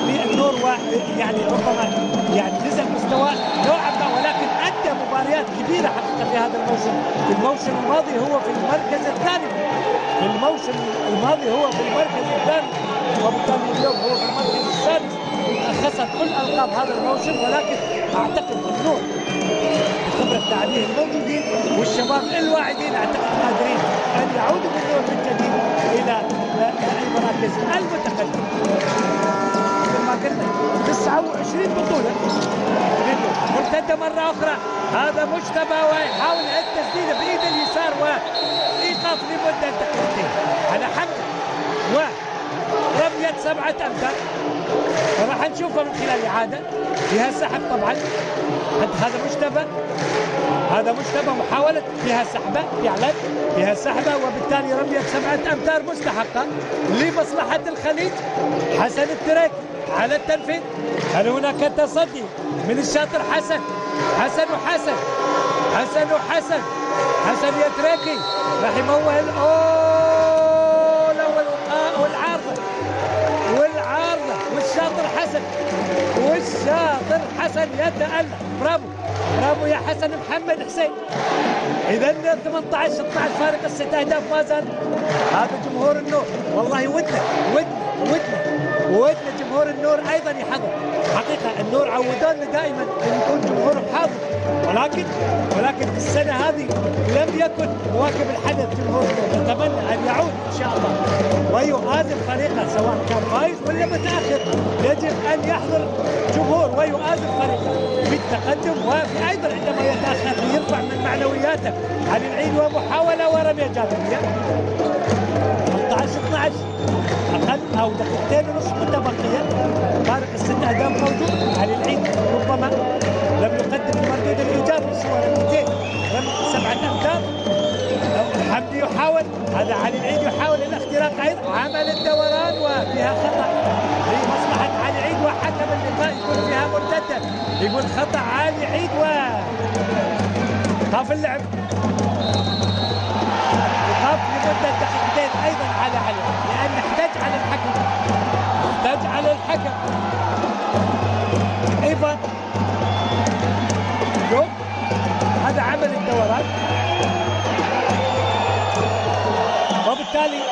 للنور، ويعني ربما يعني نزل مستواه نوعا ما، ولكن ادى مباريات كبيره حقيقه في هذا الموسم. في الموسم الماضي هو في المركز الثاني، وبالتالي اليوم هو في المركز السادس، خسر كل القاب هذا الموسم. ولكن اعتقد النور بخبره اللاعبين الموجودين والشباب الواعدين اعتقد قادرين ان يعودوا بالنور من جديد الى المراكز المتقدمه. مثل ما قلنا 29 بطوله. مرتده مره اخرى، هذا مجتبى ويحاول التسديده بايد اليسار وايقاف لمده دقيقتين على حمد ورميه 7 أمتار. راح نشوفها من خلال الاعاده، فيها سحب طبعا. هذا مجتبى محاوله، فيها سحبه فعلا، فيها سحبه، وبالتالي رميه 7 أمتار مستحقه لمصلحه الخليج. حسن التريكي على التنفيذ. هل هناك تصدي من الشاطر حسن يتركي راح يموه الاول والعارضه والشاطر حسن يتألق. برافو يا حسن محمد حسين. اذا 18-12 فارق ال6 أهداف ما زال. هذا جمهور النور والله ودنا جمهور النور ايضا يحضر. حقيقه النور عودونا دائما ان يكون جمهورهم حاضر، ولكن السنه هذه لم يكن مواكب الحدث جمهور النور. نتمنى ان يعود ان شاء الله ويؤازر فريقه سواء كان فايز ولا متاخر. يجب ان يحضر جمهور ويؤازر فريقه بالتقدم، وفي ايضا عندما يتاخر يرفع من معنوياته. علي العيد ومحاوله ورميه جانبيه. 18-12 اقل او دقيقتين ونصف متبقيه. هذا علي العيد يحاول الاختراق أيضا، عمل الدوران وفيها خطأ لمصلحة علي العيد، وحكم اللقاء يقول فيها مرتدة، يقول خطأ علي عيد وقاف اللعب، وقاف لمدة دقيقتين أيضا على علي، لأن احتج على الحكم، احتج على الحكم أيضا. شوف هذا عمل الدوران، وبالتالي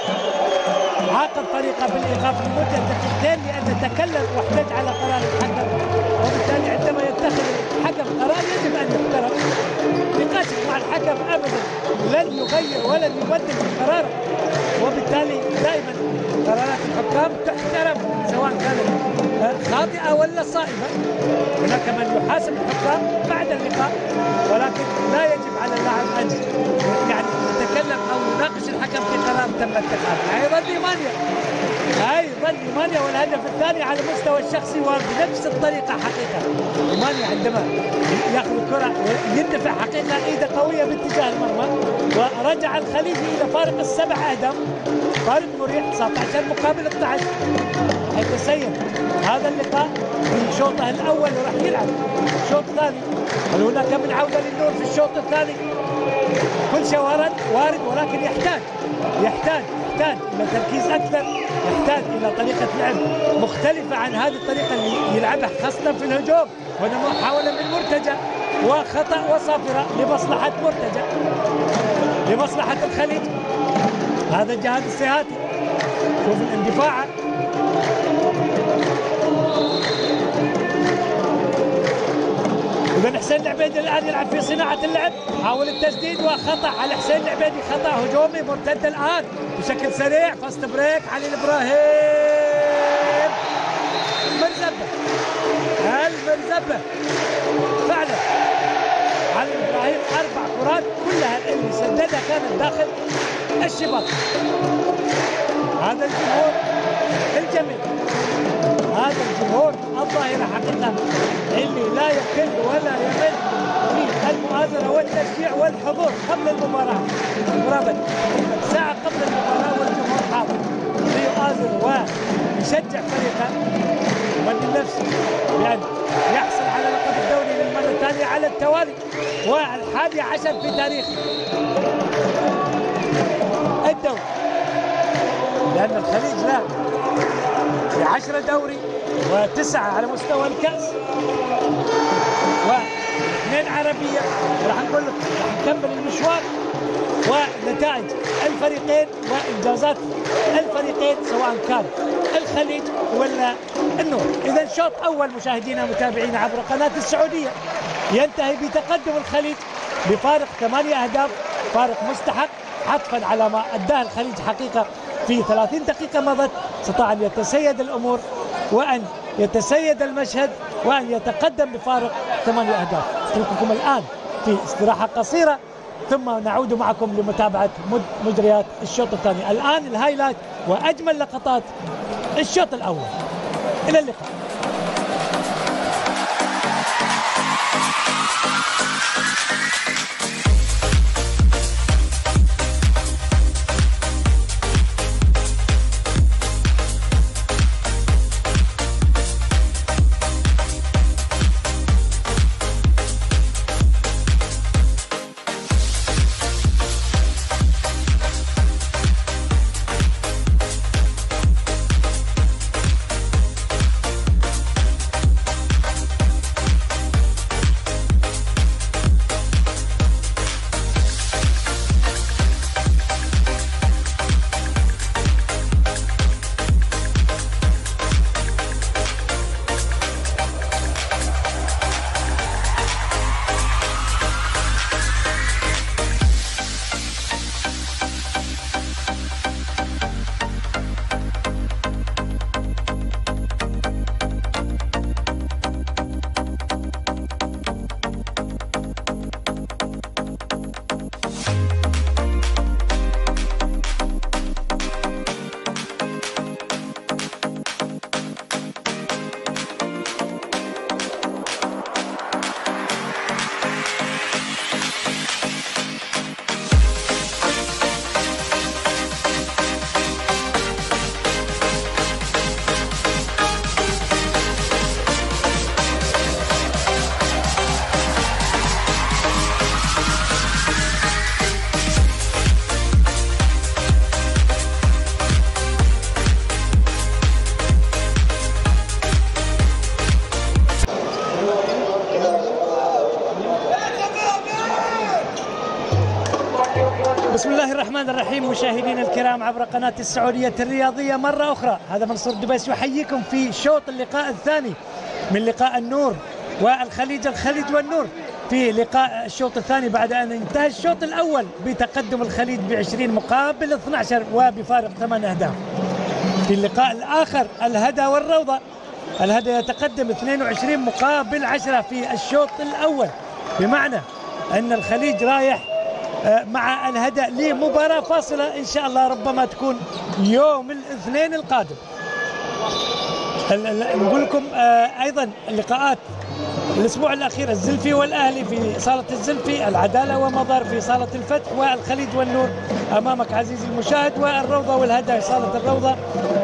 عاقب فريقه بالايقاف لمده دقيقتين لان تكلم واحتج على قرار الحكم، وبالتالي عندما يتخذ الحكم قرار يجب ان يحترم. نقاشك مع الحكم ابدا لن يغير ولن يبدل في قراره، وبالتالي دائما قرارات الحكام تحترم سواء كانت خاطئه ولا صائبه. هناك من يحاسب الحكام بعد اللقاء، ولكن لا يجب على اللاعب ان يعني يتكلم او يناقش الحكم في قرار تم اتخاذه. ايضا ايمانيا والهدف الثاني على المستوى الشخصي وبنفس الطريقه حقيقه. ايمانيا عندما ياخذ الكره يندفع حقيقه ايده قويه باتجاه المرمى، ورجع الخليجي الى فارق السبع اهداف، فارق مريح 19 مقابل 12. حيتسير هذا اللقاء في شوطه الاول وراح يلعب الشوط الثاني. هل هناك من عوده للنور في الشوط الثاني؟ كل شيء وارد، ولكن يحتاج الى تركيز اكثر، يحتاج الى طريقه لعب مختلفه عن هذه الطريقه اللي يلعبها خاصه في الهجوم. هنا محاوله من مرتجى وخطا وصافره لمصلحه مرتجى، لمصلحه الخليج. هذا الجهاد السيهاتي، شوف الاندفاع، إذا حسين العبيدي الآن يلعب في صناعة اللعب، حاول التسديد وخطأ على حسين العبيدي، خطأ هجومي مرتد الآن بشكل سريع. فاست بريك علي الإبراهيم، المرزبة فعلا علي الإبراهيم، 4 كرات كلها اللي سددها كانت داخل الشباك. هذا الجمهور الجميل، هذا الجمهور الظاهرة حقيقة اللي لا يقل ولا يمل في المؤازرة والتشجيع والحضور قبل المباراة، قرابة ساعة قبل المباراة والجمهور حاضر ليؤازر ويشجع فريقه ومن نفسه بأن يحصل على لقب الدوري للمرة الثانية على التوالي، وال11 في تاريخ الدوري، لأن الخليج له في 10 دوري و9 على مستوى الكأس و2 عربية. راح نقول لك راح نكمل المشوار ونتائج الفريقين وإنجازات الفريقين سواء كان الخليج ولا النور. إذا شوط أول مشاهدينا متابعينا عبر قناة السعودية ينتهي بتقدم الخليج بفارق 8 أهداف، فارق مستحق عطفا على ما أداه الخليج حقيقة في 30 دقيقة مضت. استطاع أن يتسيد الأمور وأن يتسيد المشهد وأن يتقدم بفارق 8 أهداف. أترككم الآن في استراحة قصيرة ثم نعود معكم لمتابعة مجريات الشوط الثاني. الآن الهايلايت وأجمل لقطات الشوط الأول. إلى اللقاء. الرحمن الرحيم، مشاهدينا الكرام عبر قناة السعودية الرياضية مرة أخرى، هذا منصور دبيس يحييكم في شوط اللقاء الثاني من لقاء النور الخليج والنور في لقاء الشوط الثاني بعد أن انتهى الشوط الأول بتقدم الخليج ب20 مقابل 12 وبفارق 8 أهداف. في اللقاء الآخر الهدى والروضة، الهدى يتقدم 22 مقابل 10 في الشوط الأول، بمعنى أن الخليج رايح مع الهدى لمباراة فاصلة إن شاء الله، ربما تكون يوم الاثنين القادم. نقول لكم أيضا اللقاءات الأسبوع الأخير، الزلفي والأهلي في صالة الزلفي، العدالة ومضر في صالة الفتح، والخليج والنور أمامك عزيزي المشاهد، والروضة والهدى في صالة الروضة،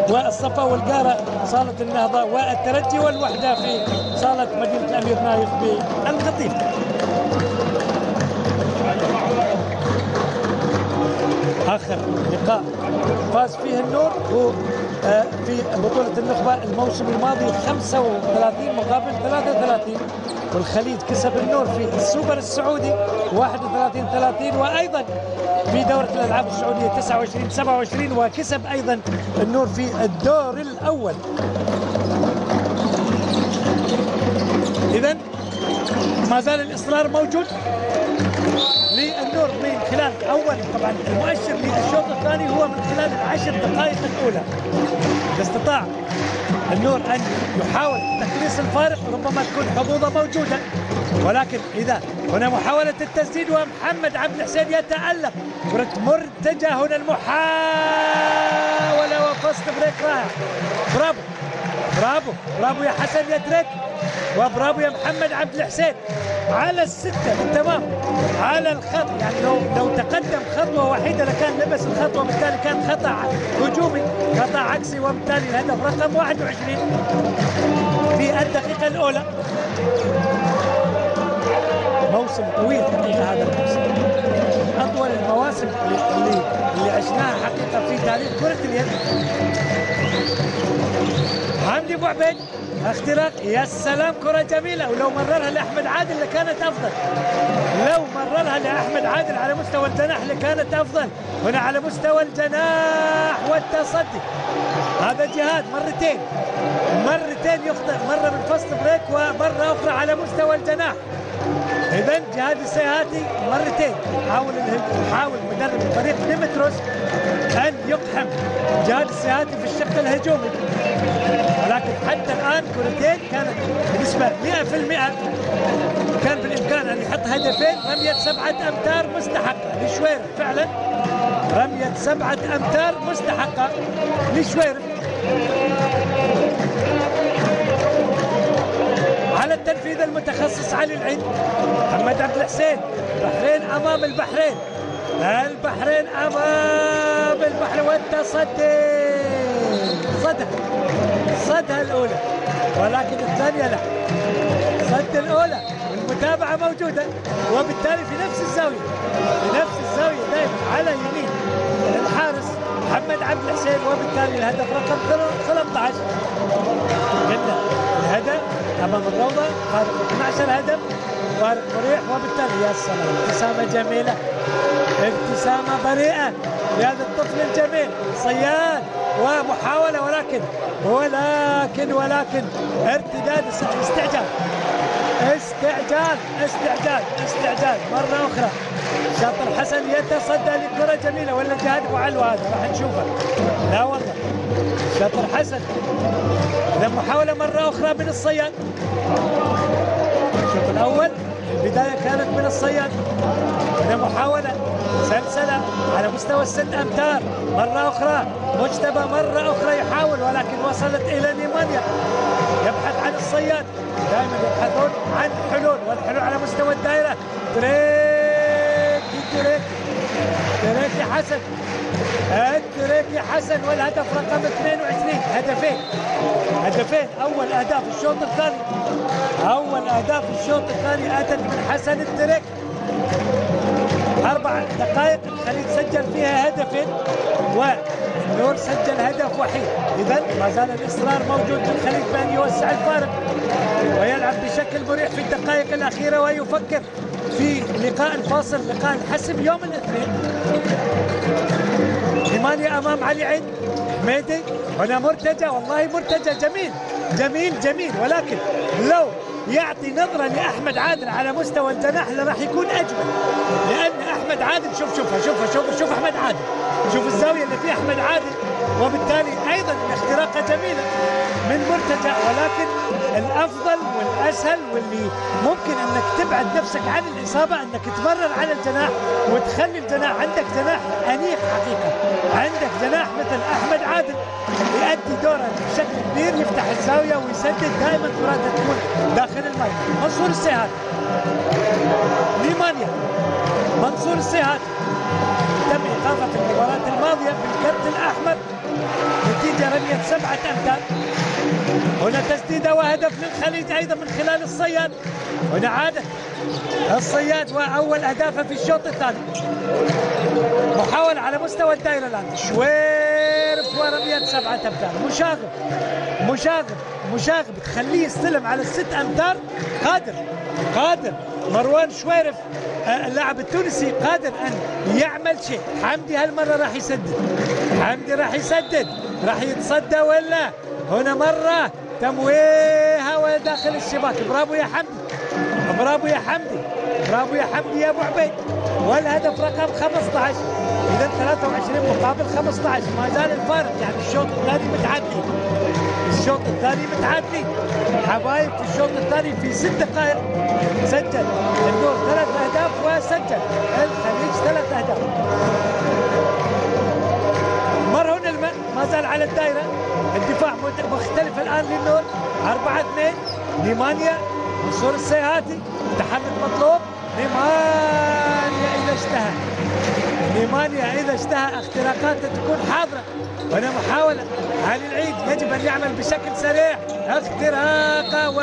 والصفا والقارة صالة النهضة، والترجي والوحدة في صالة مدينة الأمير نايف بالخطيب. آخر لقاء فاز فيه النور هو في بطولة النخبة الموسم الماضي 35 مقابل 33، والخليج كسب النور في السوبر السعودي 31-30، وأيضا في دورة الألعاب السعودية 29-27، وكسب أيضا النور في الدور الأول. إذن ما زال الإصرار موجود للنور من خلال أول، طبعا المؤشر للشوط الثاني هو من خلال ال10 دقائق الأولى. إذا استطاع النور أن يحاول تقليص الفارق ربما تكون حظوظه موجودة، ولكن إذا هنا محاولة التسديد ومحمد عبد الحسين يتألق، كرة مرتجة، هنا المحاولة وفاست بريك رائع. برافو برافو برافو يا حسن يدرك، وبرافو يا محمد عبد الحسين على الستة بالتمام على الخط. يعني لو تقدم خطوة وحيدة لكان لبس الخطوة، وبالتالي كان خطأ هجومي، خطأ عكسي، وبالتالي الهدف رقم 21 في الدقيقة الأولى. موسم طويل حقيقة، هذا الموسم أطول المواسم اللي عشناها حقيقة في تاريخ كرة اليد. حمدي ابو عبيد اختراق، يا سلام كرة جميلة، ولو مررها لأحمد عادل لكانت أفضل، لو مررها لأحمد عادل على مستوى الجناح لكانت أفضل. هنا على مستوى الجناح والتصدي، هذا جهاد مرتين يخطئ، مرة بالفاست بريك ومرة أخرى على مستوى الجناح. إذن جهاد السيهاتي مرتين حاول مدرب الفريق ديمتروس أن يقحم جهاد السيهاتي في الشق الهجومي، ولكن حتى الآن كرتين كانت بنسبة 100% كان بالإمكان أن يحط هدفين. رمية 7 أمتار مستحقة لشويرف، فعلا رمية 7 أمتار مستحقة لشويرف. على التنفيذ المتخصص علي العيد، محمد عبد الحسين، البحرين أمام البحرين أمام البحرين، والتصدي صدها الأولى، ولكن الثانية لا، صد الأولى والمتابعة موجودة، وبالتالي في نفس الزاوية دائما على يمين الحارس محمد عبد الحسين، وبالتالي الهدف رقم 13. قلنا الهدف أمام الروضة فارق 12 هدف، فارق مريح، وبالتالي يا سلام ابتسامة جميلة، ابتسامة بريئة لهذا الطفل الجميل صياد، ومحاولة ولكن ارتداد، استعجال مرة أخرى. شاطر حسن يتصدى لكرة جميلة، ولا جهاد أبو علو هذا راح نشوفه، لا والله شاطر حسن. إذا محاولة مرة أخرى من الصياد، الشوط الأول البداية كانت من الصياد، إذا محاولة سلسلة على مستوى 6 أمتار مرة أخرى، مجتبى مرة أخرى يحاول، ولكن وصلت إلى نيمانيا. يبحث عن الصياد، دائما يبحثون عن حلول، والحلول على مستوى الدائرة. تريكي حسن، والهدف رقم 22. هدفين أول أهداف الشوط الثاني أتت من حسن التريكي. 4 دقائق الخليج سجل فيها هدفين، والنور سجل هدف وحيد. إذن ما زال الإصرار موجود للخليج بأن يوسع الفارق ويلعب بشكل مريح في الدقائق الأخيرة، ويفكر في لقاء الفاصل، لقاء الحسم يوم الاثنين. نيمانيا امام علي عيد. حميدي هنا مرتجى، والله مرتجى جميل جميل جميل، ولكن لو يعطي نظرة لأحمد عادل على مستوى الجناح راح يكون أجمل، لأن أحمد عادل شوف أحمد عادل، شوف الزاوية اللي فيها أحمد عادل، وبالتالي أيضا الاختراقة جميلة من مرتجى، ولكن الأفضل والأسهل واللي ممكن أنك تبعد نفسك عن الإصابة أنك تمرر على الجناح وتخلي الجناح عندك جناح أنيق حقيقة، عندك جناح مثل أحمد عادل يؤدي دوره بشكل كبير، يفتح الزاوية ويسدد دائما كرات تكون داخل المرمى. منصور السيهاتي. نيمانيا. منصور السيهاتي تم إيقافه في المباراة الماضية بالكرت الأحمر نتيجة رمية 7 أمتار. هنا تسديدة وهدف للخليج أيضا من خلال الصياد. هنا عادت الصياد وأول أهدافه في الشوط الثاني. محاولة على مستوى الدائرة الآن، شويرف ورمية 7 أمتار. مشاغب تخليه يستلم على 6 أمتار. قادر مروان شويرف اللاعب التونسي قادر أن يعمل شيء. حمدي هالمرة راح يسدد، راح يتصدى ولا هنا مرة تمويهة وداخل الشباك. برافو يا حمدي يا أبو عبيد. والهدف رقم 15، إذا 23 مقابل 15، ما زال الفارق، يعني الشوط الثاني متعادلين حبايب. في الشوط الثاني في 6 دقائق سجل النور 3 أهداف وسجل الخليج 3 أهداف. مر هنا الماء ما زال على الدائرة، الدفاع مختلف الآن للنور. 4-2 نيمانيا. منصور السيهاتي تحرك مطلوب. نيمانيا إذا اشتهى اختراقاته تكون حاضرة. هنا محاولة علي العيد، يجب أن يعمل بشكل سريع. اختراقة و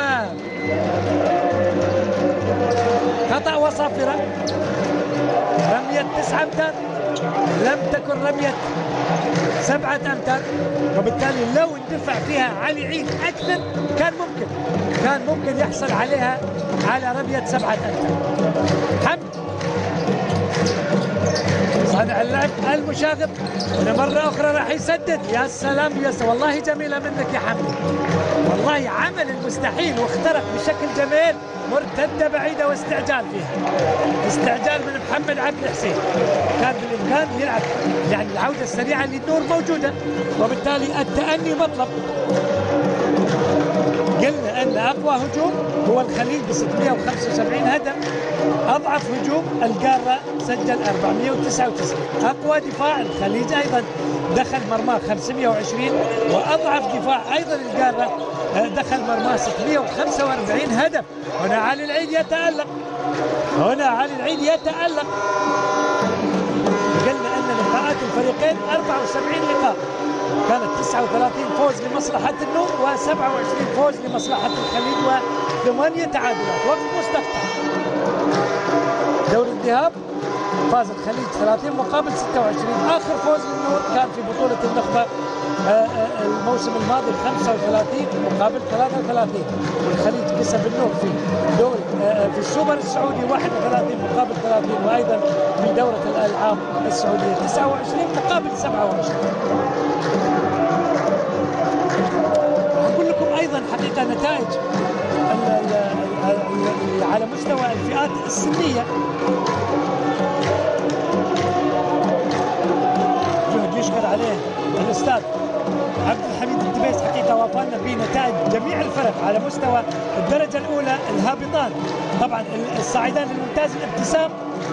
خطأ وصافرة. رمية 9 أمتار لم تكن رمية 7 أمتار، وبالتالي لو اندفع فيها علي عيد أكثر كان ممكن يحصل عليها على رمية 7 أمتار. حمد صانع اللعب المشاغب هنا مرة أخرى راح يسدد. يا سلام والله جميلة منك يا حمد، والله عمل المستحيل واخترق بشكل جميل. مرتدة بعيدة واستعجال فيها، استعجال من محمد عبد الحسين، كان بالإمكان يلعب، يعني العودة السريعة للنور موجودة، وبالتالي التأني مطلب. قلنا أن أقوى هجوم هو الخليج ب 675 هدف، أضعف هجوم القارة سجل 499. أقوى دفاع الخليج أيضا دخل مرماه 520، وأضعف دفاع أيضا القارة دخل مرماه 645 هدف. هنا علي العيد يتألق، قلنا أن لقاءات الفريقين 74 لقاء، كانت 39 فوز لمصلحة النور و27 فوز لمصلحة الخليج و8 تعادلات. وقت مستقطع. دوري الذهاب فاز الخليج 30 مقابل 26. آخر فوز للنور كان في بطولة النخبة الموسم الماضي 35 مقابل 33، والخليج كسب النور في دوري في السوبر السعودي 31 مقابل 30، وأيضا في دورة الألعاب السعودية 29 مقابل 27. أقول لكم أيضا حقيقة نتائج على مستوى الفئات السنية. جهد يشكر عليه الأستاذ عبد الحميد الدبيس، حقيقة وافقنا بنتائج جميع الفرق على مستوى الدرجة الأولى. الهابطان طبعا الصاعدان للممتاز الابتسام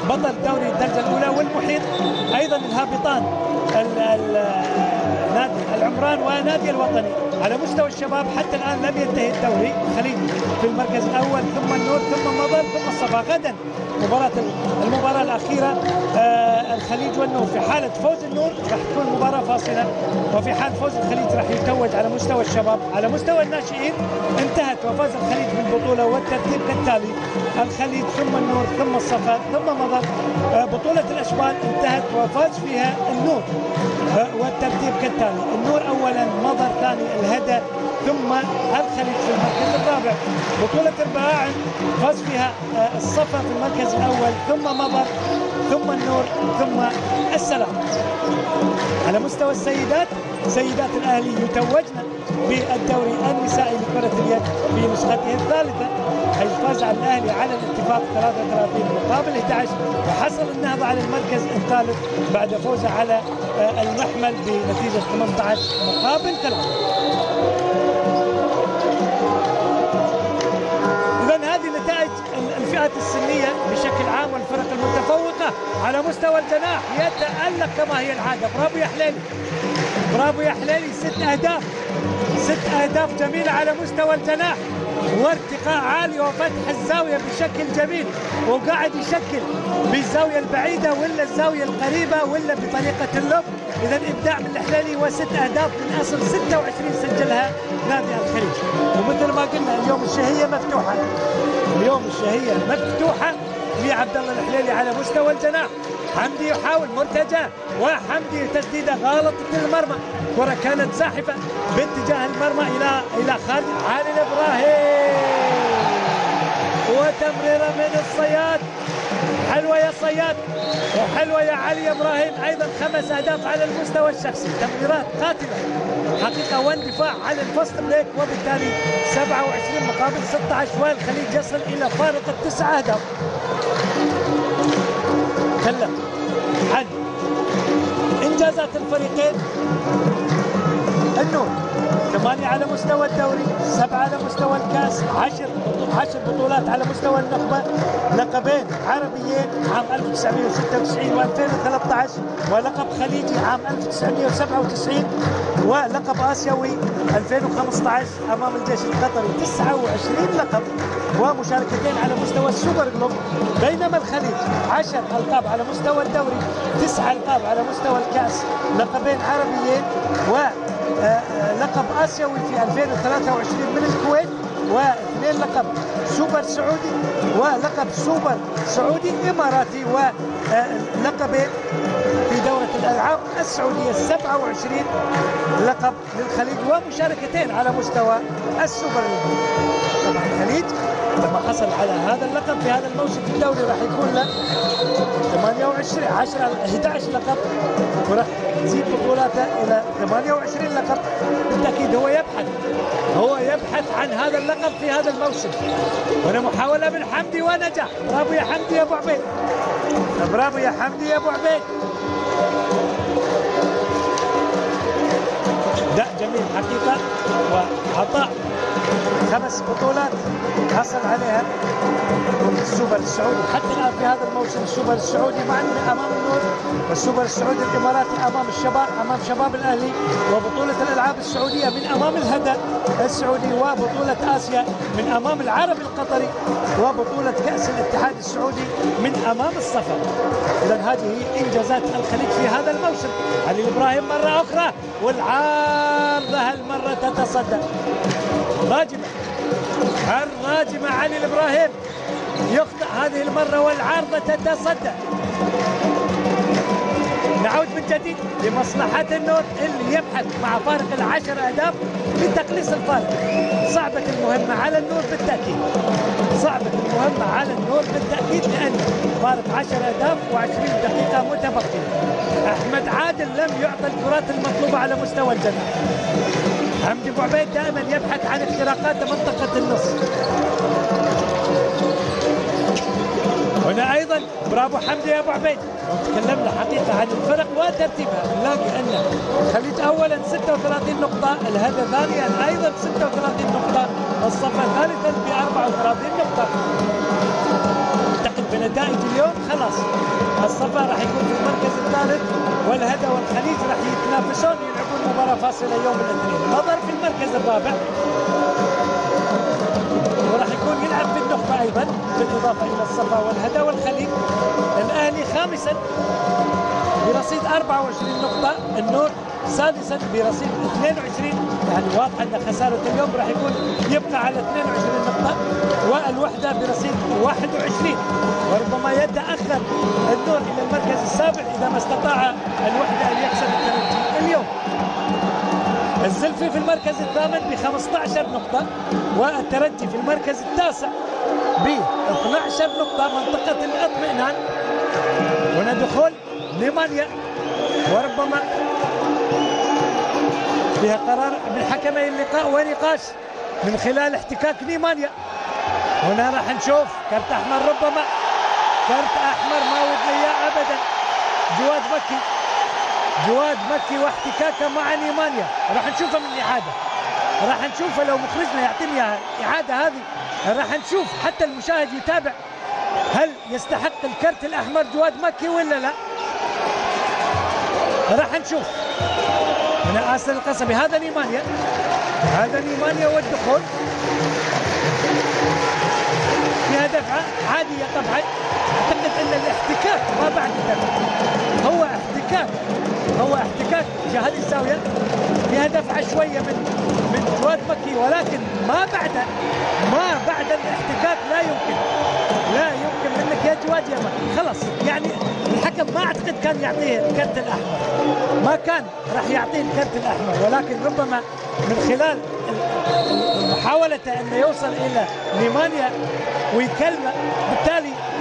بطل دوري الدرجة الأولى والمحيط، أيضا الهابطان نادي العمران ونادي الوطني. على مستوى الشباب حتى الآن لم ينتهي الدوري، الخليج في المركز الأول، ثم النور، ثم مضر، ثم الصفا. غدا المباراة الأخيرة الخليج والنور. في حالة فوز النور راح تكون مباراة فاصلة، وفي حال فوز الخليج راح يتوج على مستوى الشباب. على مستوى الناشئين انتهت وفاز الخليج بالبطولة، والترتيب كالتالي: الخليج ثم النور ثم الصفا ثم مضر. بطولة الأشبال انتهت وفاز فيها النور، والترتيب كالتالي: النور أولا، مضر ثاني، الهدى، ثم الخليج في المركز الرابع. بطولة البراعم فاز فيها الصفا في المركز الأول، ثم مضر، ثم النور، ثم السلام. على مستوى السيدات، سيدات الأهلي يتوجن بالدوري النسائي لكرة اليد في نسخته الثالثة، حيث فاز على الأهلي على الاتفاق 33 مقابل 11، وحصل النهضة على المركز الثالث بعد فوزه على المحمل بنتيجة 18 مقابل 3. هذه نتائج الفئات السنية بشكل عام والفرق المتفوقة. على مستوى الجناح يتألق كما هي العادة. برافو يا حليلي، برافو يا حليلي، 6 أهداف، 6 أهداف جميلة على مستوى الجناح، وارتقاء عالي وفتح الزاوية بشكل جميل، وقاعد يشكل بالزاوية البعيدة ولا الزاوية القريبة ولا بطريقة اللب. إذا إبداع من الحليلي، و6 أهداف من أصل 26 سجلها نادي الخليج. ومثل ما قلنا اليوم الشهية مفتوحة، اليوم الشهية مفتوحة لعبد الله الحليلي على مستوى الجناح. حمدي يحاول مرتجع، وحمدي تسديده غلطت المرمى، كرة كانت زاحفة باتجاه المرمى إلى خارج. علي الإبراهيم وتمريرة من الصياد، حلوة يا صياد وحلوة يا علي إبراهيم. أيضا 5 أهداف على المستوى الشخصي، تمريرات قاتلة حقيقة، واندفاع على الفاست بريك، وبالتالي 27 مقابل 16، والخليج يصل إلى فارق 9 أهداف. تكلم عن إنجازات الفريقين. النور 8 على مستوى الدوري، 7 على مستوى الكاس، 10 بطولات على مستوى النخبة، لقبين عربيين عام 1996 و2013، ولقب خليجي عام 1997، ولقب آسيوي 2015 أمام الجيش القطري. 29 لقب ومشاركتين على مستوى السوبر جلوب، بينما الخليج 10 ألقاب على مستوى الدوري، 9 ألقاب على مستوى الكاس، لقبين عربيين، ولقب آسيوي في 2023 من الكويت، و2 لقب سوبر سعودي، ولقب سوبر سعودي إماراتي، ولقبين في دورة الألعاب السعودية. 27 لقب للخليج، ومشاركتين على مستوى السوبر ليج. طبعا الخليج لما حصل على هذا اللقب في هذا الموسم في الدوري راح يكون له 11 لقب، وراح تزيد بطولاته الى 28 لقب. بالتاكيد هو يبحث عن هذا اللقب في هذا الموسم. هنا محاولة من حمدي ونجح. برافو يا حمدي يا ابو عبيد، برافو يا حمدي يا ابو عبيد. لا جميل حقيقة، وعطاء 5 بطولات حصل عليها السوبر السعودي حتى الآن في هذا الموسم. السوبر السعودي معنا أمام النور، والسوبر السعودي الإماراتي أمام الشباب، أمام شباب الأهلي، وبطولة الألعاب السعودية من أمام الهدى السعودي، وبطولة آسيا من أمام العربي القطري، وبطولة كأس الاتحاد السعودي من أمام الصفا. إذا هذه هي إنجازات الخليج في هذا الموسم. علي الإبراهيم مرة أخرى، والعارضة هالمرة تتصدى. الراجمة علي الإبراهيم يخطئ هذه المرة، والعارضة تتصدى. نعود من جديد لمصلحة النور اللي يبحث مع فارق 10 أهداف لتقليص الفارق. صعبة المهمة على النور بالتأكيد، صعبة المهمة على النور بالتأكيد، لأن فارق 10 أهداف و20 دقيقة متبقية. أحمد عادل لم يعطى الكرات المطلوبة على مستوى الجناح. حمدي ابو عبيد دائما يبحث عن اختراقات منطقة النص. هنا ايضا برافو حمدي يا ابو عبيد. تكلمنا حقيقة عن الفرق وترتيبها، نلاقي ان الخليج اولا 36 نقطة، الهدى ثانيا ايضا 36 نقطة، الصفا ثالثا ب 34 نقطة. اعتقد بنتائج اليوم خلاص الصفا راح يكون في المركز الثالث، والهدى والخليج راح يتنافسون يلعبون مباراة فاصلة يوم الاثنين. مضر في المركز الرابع وراح يكون يلعب يلعب في النخبة أيضا بالإضافة إلى الصفا والهدى والخليج. الأهلي خامسا برصيد 24 نقطة، النور سادسا برصيد 22. يعني واضح أن خسارة اليوم راح يكون يبقى على 22 نقطة، والوحدة برصيد 21. وربما يتأخر النور إلى المركز السابع إذا ما استطاع الوحدة أن يكسب الترجي اليوم. الزلفي في المركز الثامن ب 15 نقطة، والترجي في المركز التاسع ب 12 نقطة. منطقة الاطمئنان. هنا دخول نيمانيا، وربما فيها قرار من حكمي اللقاء ونقاش من خلال احتكاك نيمانيا. هنا راح نشوف كرت احمر، ربما كرت احمر ما ودنا اياه ابدا. جواد مكي واحتكاكه مع نيمانيا، راح نشوفها من الاعاده، راح نشوفها لو مخرجنا يعطيني اعاده هذه راح نشوف حتى المشاهد يتابع هل يستحق الكرت الاحمر جواد مكي ولا لا. راح نشوف. هنا آسر القصبي، هذا نيمانيا والدخول فيها دفعة عادية طبعا. اعتقد ان الاحتكاك ما بعد الدفع، هو احتكاك في هذه الزاوية، فيها دفعة شوية من جواد مكي، ولكن ما بعد الاحتكاك لا يمكن منك يا جواد يا مكي، خلاص. يعني الحكم ما اعتقد كان يعطيه الكرت الاحمر، ما كان راح يعطيه الكرت الاحمر، ولكن ربما من خلال محاولته انه يوصل الى نيمانيا ويكلمه،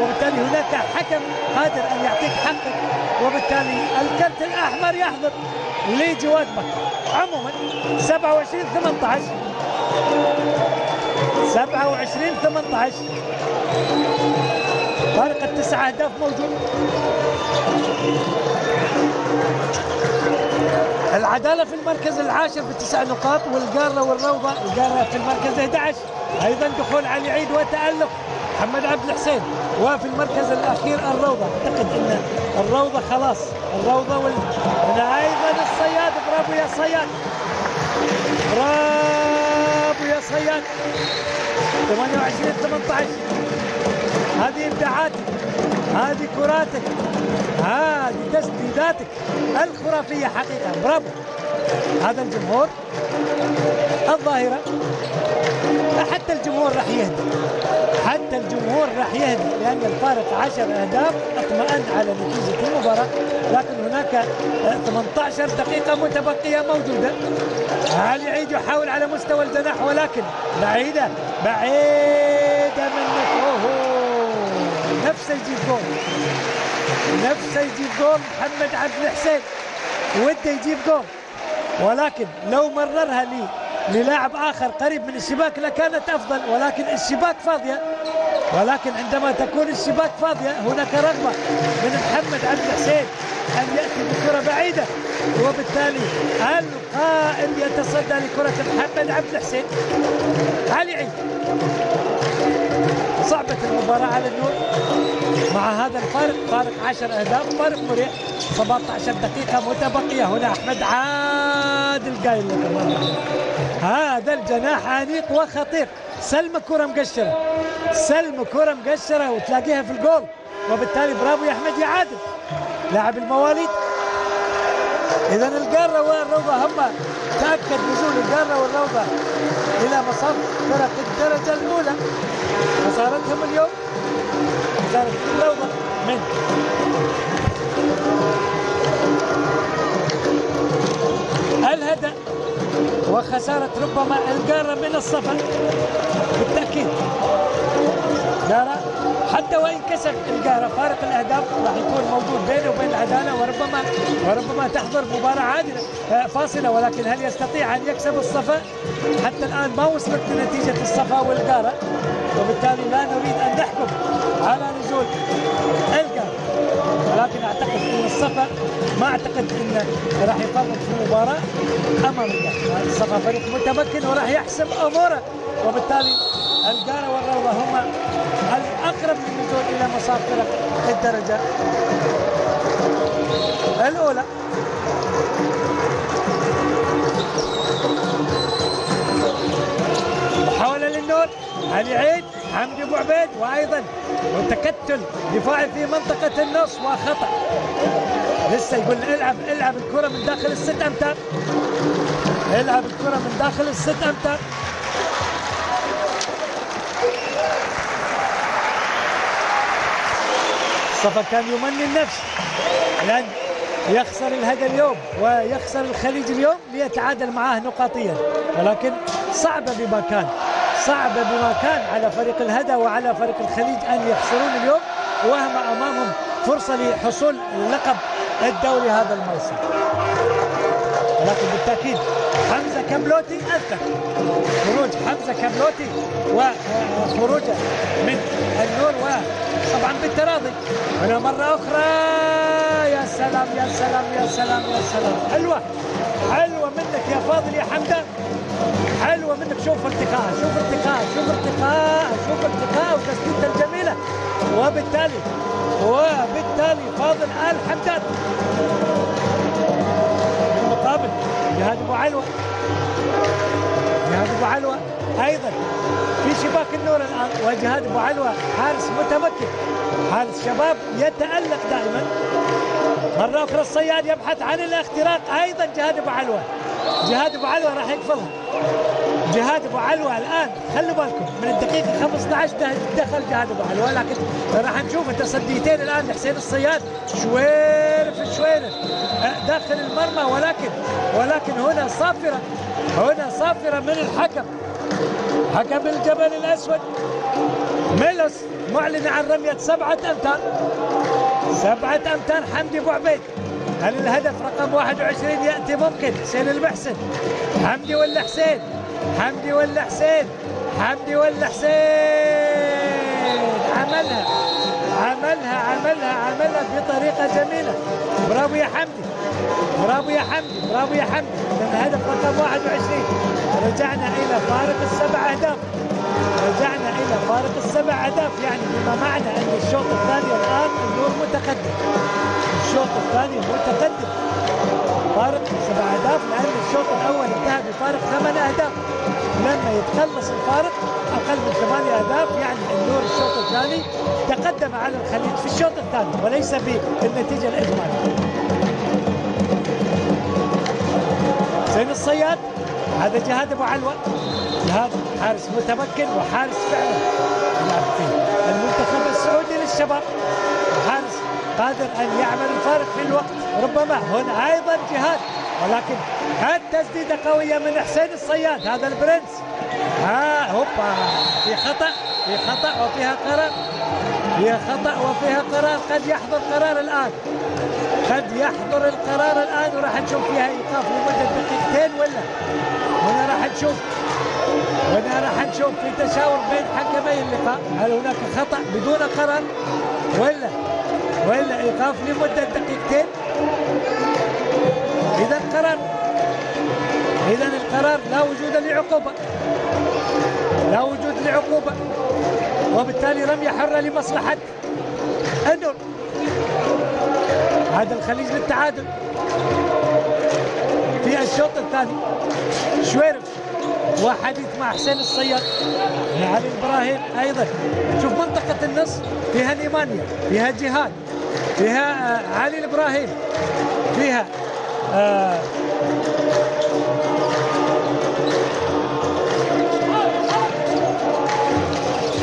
وبالتالي هناك حكم قادر ان يعطيك حقك، وبالتالي الكرت الاحمر يحضر لجواد مكي. عموما 27-18 فارق ال9 اهداف موجود. العدالة في المركز العاشر ب9 نقاط، والقارة والروضة، القارة في المركز 11. ايضا دخول علي عيد وتألق محمد عبد الحسين. وفي المركز الاخير الروضة، اعتقد ان الروضة خلاص، هنا ايضا الصياد. برافو يا صياد. 28-18. هذه ابداعاتك، هذه كراتك، هذه تسديداتك الخرافية حقيقة. برافو. هذا الجمهور الظاهرة، حتى الجمهور راح يهدي، لأن الفارق 10 أهداف، اطمأن على نتيجة المباراة. لكن هناك 18 دقيقة متبقية موجودة. علي عيد يحاول على مستوى الجناح، ولكن بعيدة من نفسه يجيب جول محمد عبد الحسين، وده يجيب جول، ولكن لو مررها للاعب آخر قريب من الشباك لكانت أفضل، ولكن الشباك فاضية. ولكن عندما تكون الشباك فاضية هناك رغبة من محمد عبد الحسين أن يأتي بكرة بعيدة، وبالتالي القائم يتصدى لكرة محمد عبد الحسين. علي عيد. صعبة المباراة على النور مع هذا الفارق، فارق 10 أهداف، فارق مريح. 17 دقيقة متبقية. هنا أحمد عادل قايل لكم هذا الجناح عنيق وخطير. سلم كرة مقشرة وتلاقيها في الجول، وبالتالي برافو يا أحمد يا عادل لاعب المواليد. إذا القارة والروضة هم تأكد نزول القارة والروضة إلى مصاف فرق الدرجة الأولى. خسارتهم اليوم خسارة الروضة من الهدى، وخسارة ربما القارة من الصفا بالتأكيد. قارة حتى وإن كسب القارة فارق الأهداف راح يكون موجود بينه وبين العدالة، وربما تحضر مباراة عادلة فاصلة. ولكن هل يستطيع أن يكسب الصفا؟ حتى الآن ما وصلت لنتيجة الصفا والقارة، وبالتالي لا نريد أن نحكم على نزول القارة، ولكن أعتقد أن الصفا ما أعتقد أنه راح يفرط في المباراة أمام القارة. الصفا فريق متمكن وراح يحسم أموره، وبالتالي القارة والروضة هما الأقرب للنزول إلى مصاف فرق الدرجة الأولى. محاولة للنور، علي عيد، حمدي ابو عبيد، وايضا تكتل دفاعي في منطقه النص وخطا. لسه يقول العب الكره من داخل الست امتار، العب الكره من داخل الست امتار. صفا كان يمني النفس لأن يخسر الهدى اليوم ويخسر الخليج اليوم ليتعادل معاه نقاطيا، ولكن صعبة بما كان على فريق الهدى وعلى فريق الخليج أن يخسرون اليوم، وهم أمامهم فرصة لحصول لقب الدوري هذا الموسم. ولكن بالتأكيد حمزة كملوتي أثبت خروج حمزة كملوتي وخروجه من النور، وطبعا بالتراضي. هنا مرة أخرى، يا سلام يا سلام يا سلام يا سلام، حلوة منك يا فاضل يا حمدة، حلوة منك. شوف ارتقاء وتسديدته الجميلة، وبالتالي فاضل آل حمدان. بالمقابل جهاد ابو علوة ايضا في شباك النور الان، وجهاد ابو علوة حارس متمكن، حارس شباب يتألق دائما. مرة أخرى الصياد يبحث عن الاختراق، أيضا جهاد ابو علوة راح يقفلها. جهاد ابو علوة الآن خلوا بالكم من الدقيقة 15 دخل جهاد ابو علوة، لكن راح نشوف تصديتين الآن لحسين الصياد، شويرف داخل المرمى، ولكن هنا صافرة من الحكم، حكم الجبل الأسود ميلوس، معلن عن رمية 7 أمتار. حمدي ابو عبيد. هل الهدف رقم 21 يأتي؟ ممكن حسين المحسن، حمدي ولا حسين؟ عملها بطريقة جميلة. برافو يا حمدي. الهدف رقم 21. رجعنا إلى فارق ال7 أهداف، يعني بما معنى أن الشوط الثاني الآن النور متقدم. فارق 7 أهداف، لأن الشوط الأول انتهى بفارق 8 أهداف. لما يتخلص الفارق أقل من 8 أهداف، يعني النور الشوط الثاني تقدم على الخليج في الشوط الثاني وليس بالنتيجة الإجمالية. حسين الصياد، هذا جهاد ابو علوة، جهاد حارس متمكن وحارس فعلا يلعب في المنتخب السعودي للشباب، حارس قادر ان يعمل الفارق في الوقت. ربما هنا ايضا جهاد، ولكن التسديده قويه من حسين الصياد، هذا البرنس. هوبا، في خطا وفيها قرار، قد يحضر القرار الان، وراح نشوف فيها ايقاف لمده دقيقتين، ولا هنا راح نشوف في تشاور بين حكمي اللقاء، هل هناك خطا بدون قرار ولا ايقاف لمده دقيقتين. اذا القرار لا وجود لعقوبه، وبالتالي رمية حرة لمصلحة النور. هذا الخليج للتعادل في الشوط الثاني. شويرف وحديث مع حسين الصياد، علي إبراهيم أيضا. شوف منطقة النص فيها نيمانيا، فيها جهاد، فيها علي إبراهيم، فيها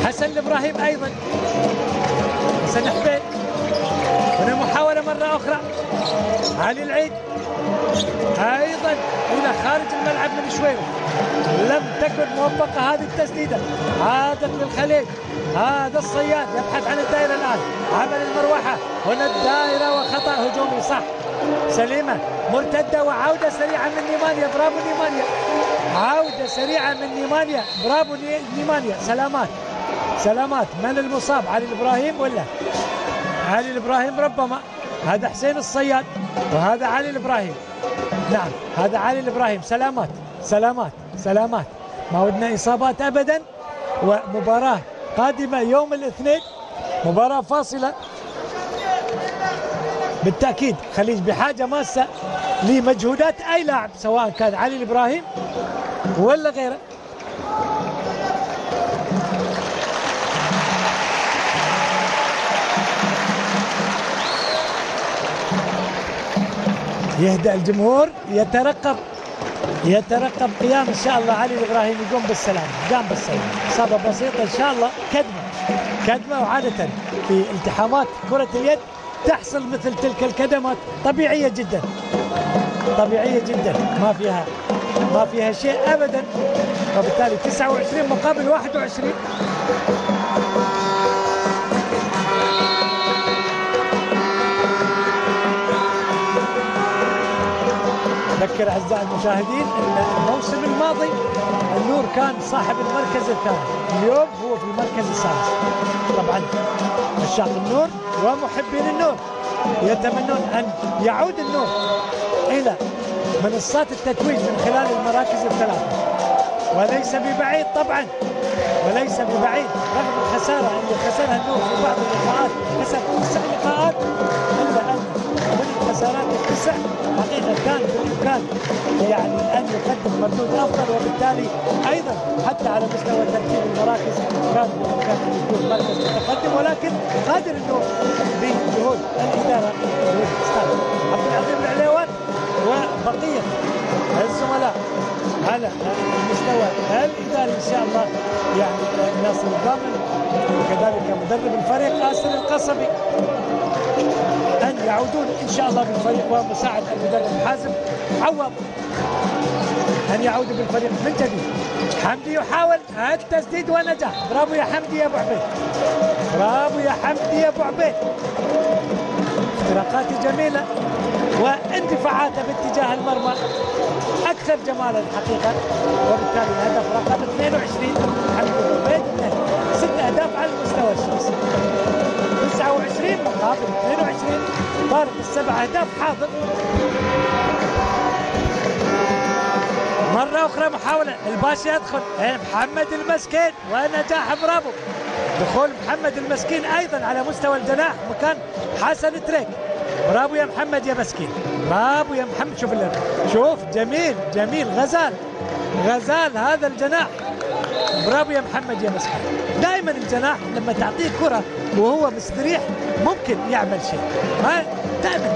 حسن إبراهيم أيضا، حسن حبيب. هنا محاولة مرة أخرى، علي العيد أيضا إلى خارج الملعب من شويرف، لم تكن موفقة هذه التسديدة، عادت للخليج. هذا الصياد يبحث عن الدائرة الآن، عمل المروحة، هنا الدائرة وخطأ هجومي صح، سليمة، مرتدة وعودة سريعة من نيمانيا. برافو نيمانيا، عودة سريعة من نيمانيا، برافو نيمانيا. سلامات. من المصاب؟ علي الإبراهيم ولا علي الإبراهيم؟ ربما هذا حسين الصياد وهذا علي الإبراهيم. نعم هذا علي الإبراهيم. سلامات. ما ودنا إصابات أبدا. ومباراة قادمة يوم الاثنين، مباراة فاصلة بالتأكيد. خليج بحاجة ماسة لمجهودات أي لاعب، سواء كان علي الإبراهيم ولا غيره. يهدأ الجمهور، يترقب قيام ان شاء الله علي الابراهيمي. يقوم بالسلامه، قام بالسلامه، اصابه بسيطه ان شاء الله، كدمه. وعاده في التحامات كره اليد تحصل مثل تلك الكدمات طبيعيه جدا، ما فيها شيء ابدا. وبالتالي 29 مقابل 21. أذكر أعزائي المشاهدين أن الموسم الماضي النور كان صاحب المركز الثاني، اليوم هو في المركز السادس. طبعا عشاق النور ومحبين النور يتمنون أن يعود النور إلى منصات التتويج من خلال المراكز الثلاثة، وليس ببعيد طبعا، وليس ببعيد رغم الخسارة اللي خسرها النور في بعض اللقاءات، خسر 9 لقاءات، إلا أن من الخسارات ال9 حقيقة كان بالإمكان يعني أن يقدم مردود أفضل، وبالتالي أيضا حتى على مستوى ترتيب المراكز كان بالإمكان أن يكون مركز متقدم، ولكن قادر النور بجهود الإدارة والأستاذ عبد العظيم العليوان وبقية الزملاء على المستوى الإداري إن شاء الله، يعني ناصر الضامن وكذلك مدرب الفريق آسر القصبي، أن يعودون إن شاء الله بالفريق، ومساعد المدرب حازم عوض أن يعود بالفريق من جديد. حمدي يحاول التسديد ونجح، برافو يا حمدي يا أبو عبيد، برافو يا حمدي يا أبو عبيد. اختراقات جميلة واندفاعاته باتجاه المرمى أكثر جمالا الحقيقة، وبالتالي الهدف رقم 22 حمدي أبو عبيد، 6 أهداف على المستوى الشخصي. 29 مقابل 22، فارق ال7 أهداف حاضر. مرة أخرى محاولة، الباشا يدخل، محمد المسكين ونجاح، برافو. دخول محمد المسكين أيضا على مستوى الجناح مكان حسن تريك، برافو يا محمد يا مسكين، برافو يا محمد. شوف جميل غزال هذا الجناح، برافو يا محمد يا مسكين. دائما الجناح لما تعطيه كرة وهو مستريح ممكن يعمل شيء، دائما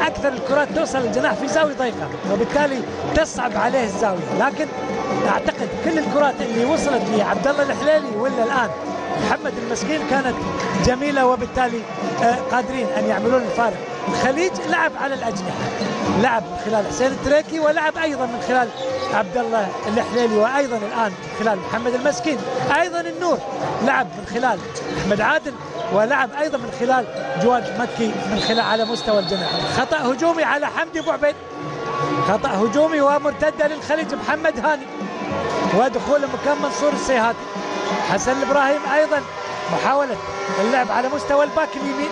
اكثر الكرات توصل للجناح في زاوية ضيقة، وبالتالي تصعب عليه الزاوية، لكن اعتقد كل الكرات اللي وصلت لعبد الله الحليلي ولا الان محمد المسكين كانت جميلة، وبالتالي قادرين ان يعملون الفارق. الخليج لعب على الأجنحة، لعب من خلال حسين التريكي، ولعب أيضا من خلال عبد الله الحليلي، وأيضا الآن من خلال محمد المسكين. أيضا النور لعب من خلال أحمد عادل، ولعب أيضا من خلال جواد مكي من خلال على مستوى الجناح. خطأ هجومي على حمدي أبو عبيد، خطأ هجومي ومرتدة للخليج محمد هاني، ودخول مكان منصور السيهاتي. حسن الإبراهيم أيضا محاولة اللعب على مستوى الباك اليمين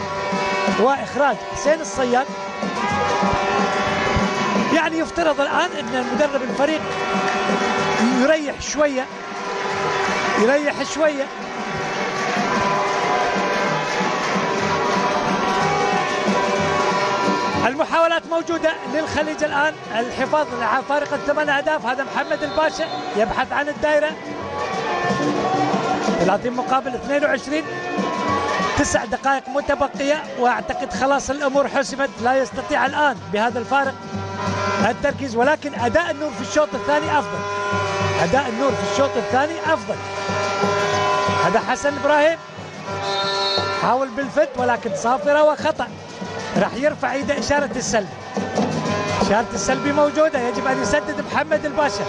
واخراج حسين الصياد. يعني يفترض الان ان مدرب الفريق يريح شويه. المحاولات موجوده للخليج الان، الحفاظ على فارق ال8 اهداف. هذا محمد الباشا يبحث عن الدائره، 30 مقابل 22، 9 دقائق متبقية، واعتقد خلاص الامور حسمت، لا يستطيع الان بهذا الفارق التركيز. ولكن اداء النور في الشوط الثاني افضل، هذا حسن ابراهيم حاول بالفت ولكن صافرة وخطأ، راح يرفع ايده اشارة السلبي موجودة، يجب ان يسدد محمد الباشا،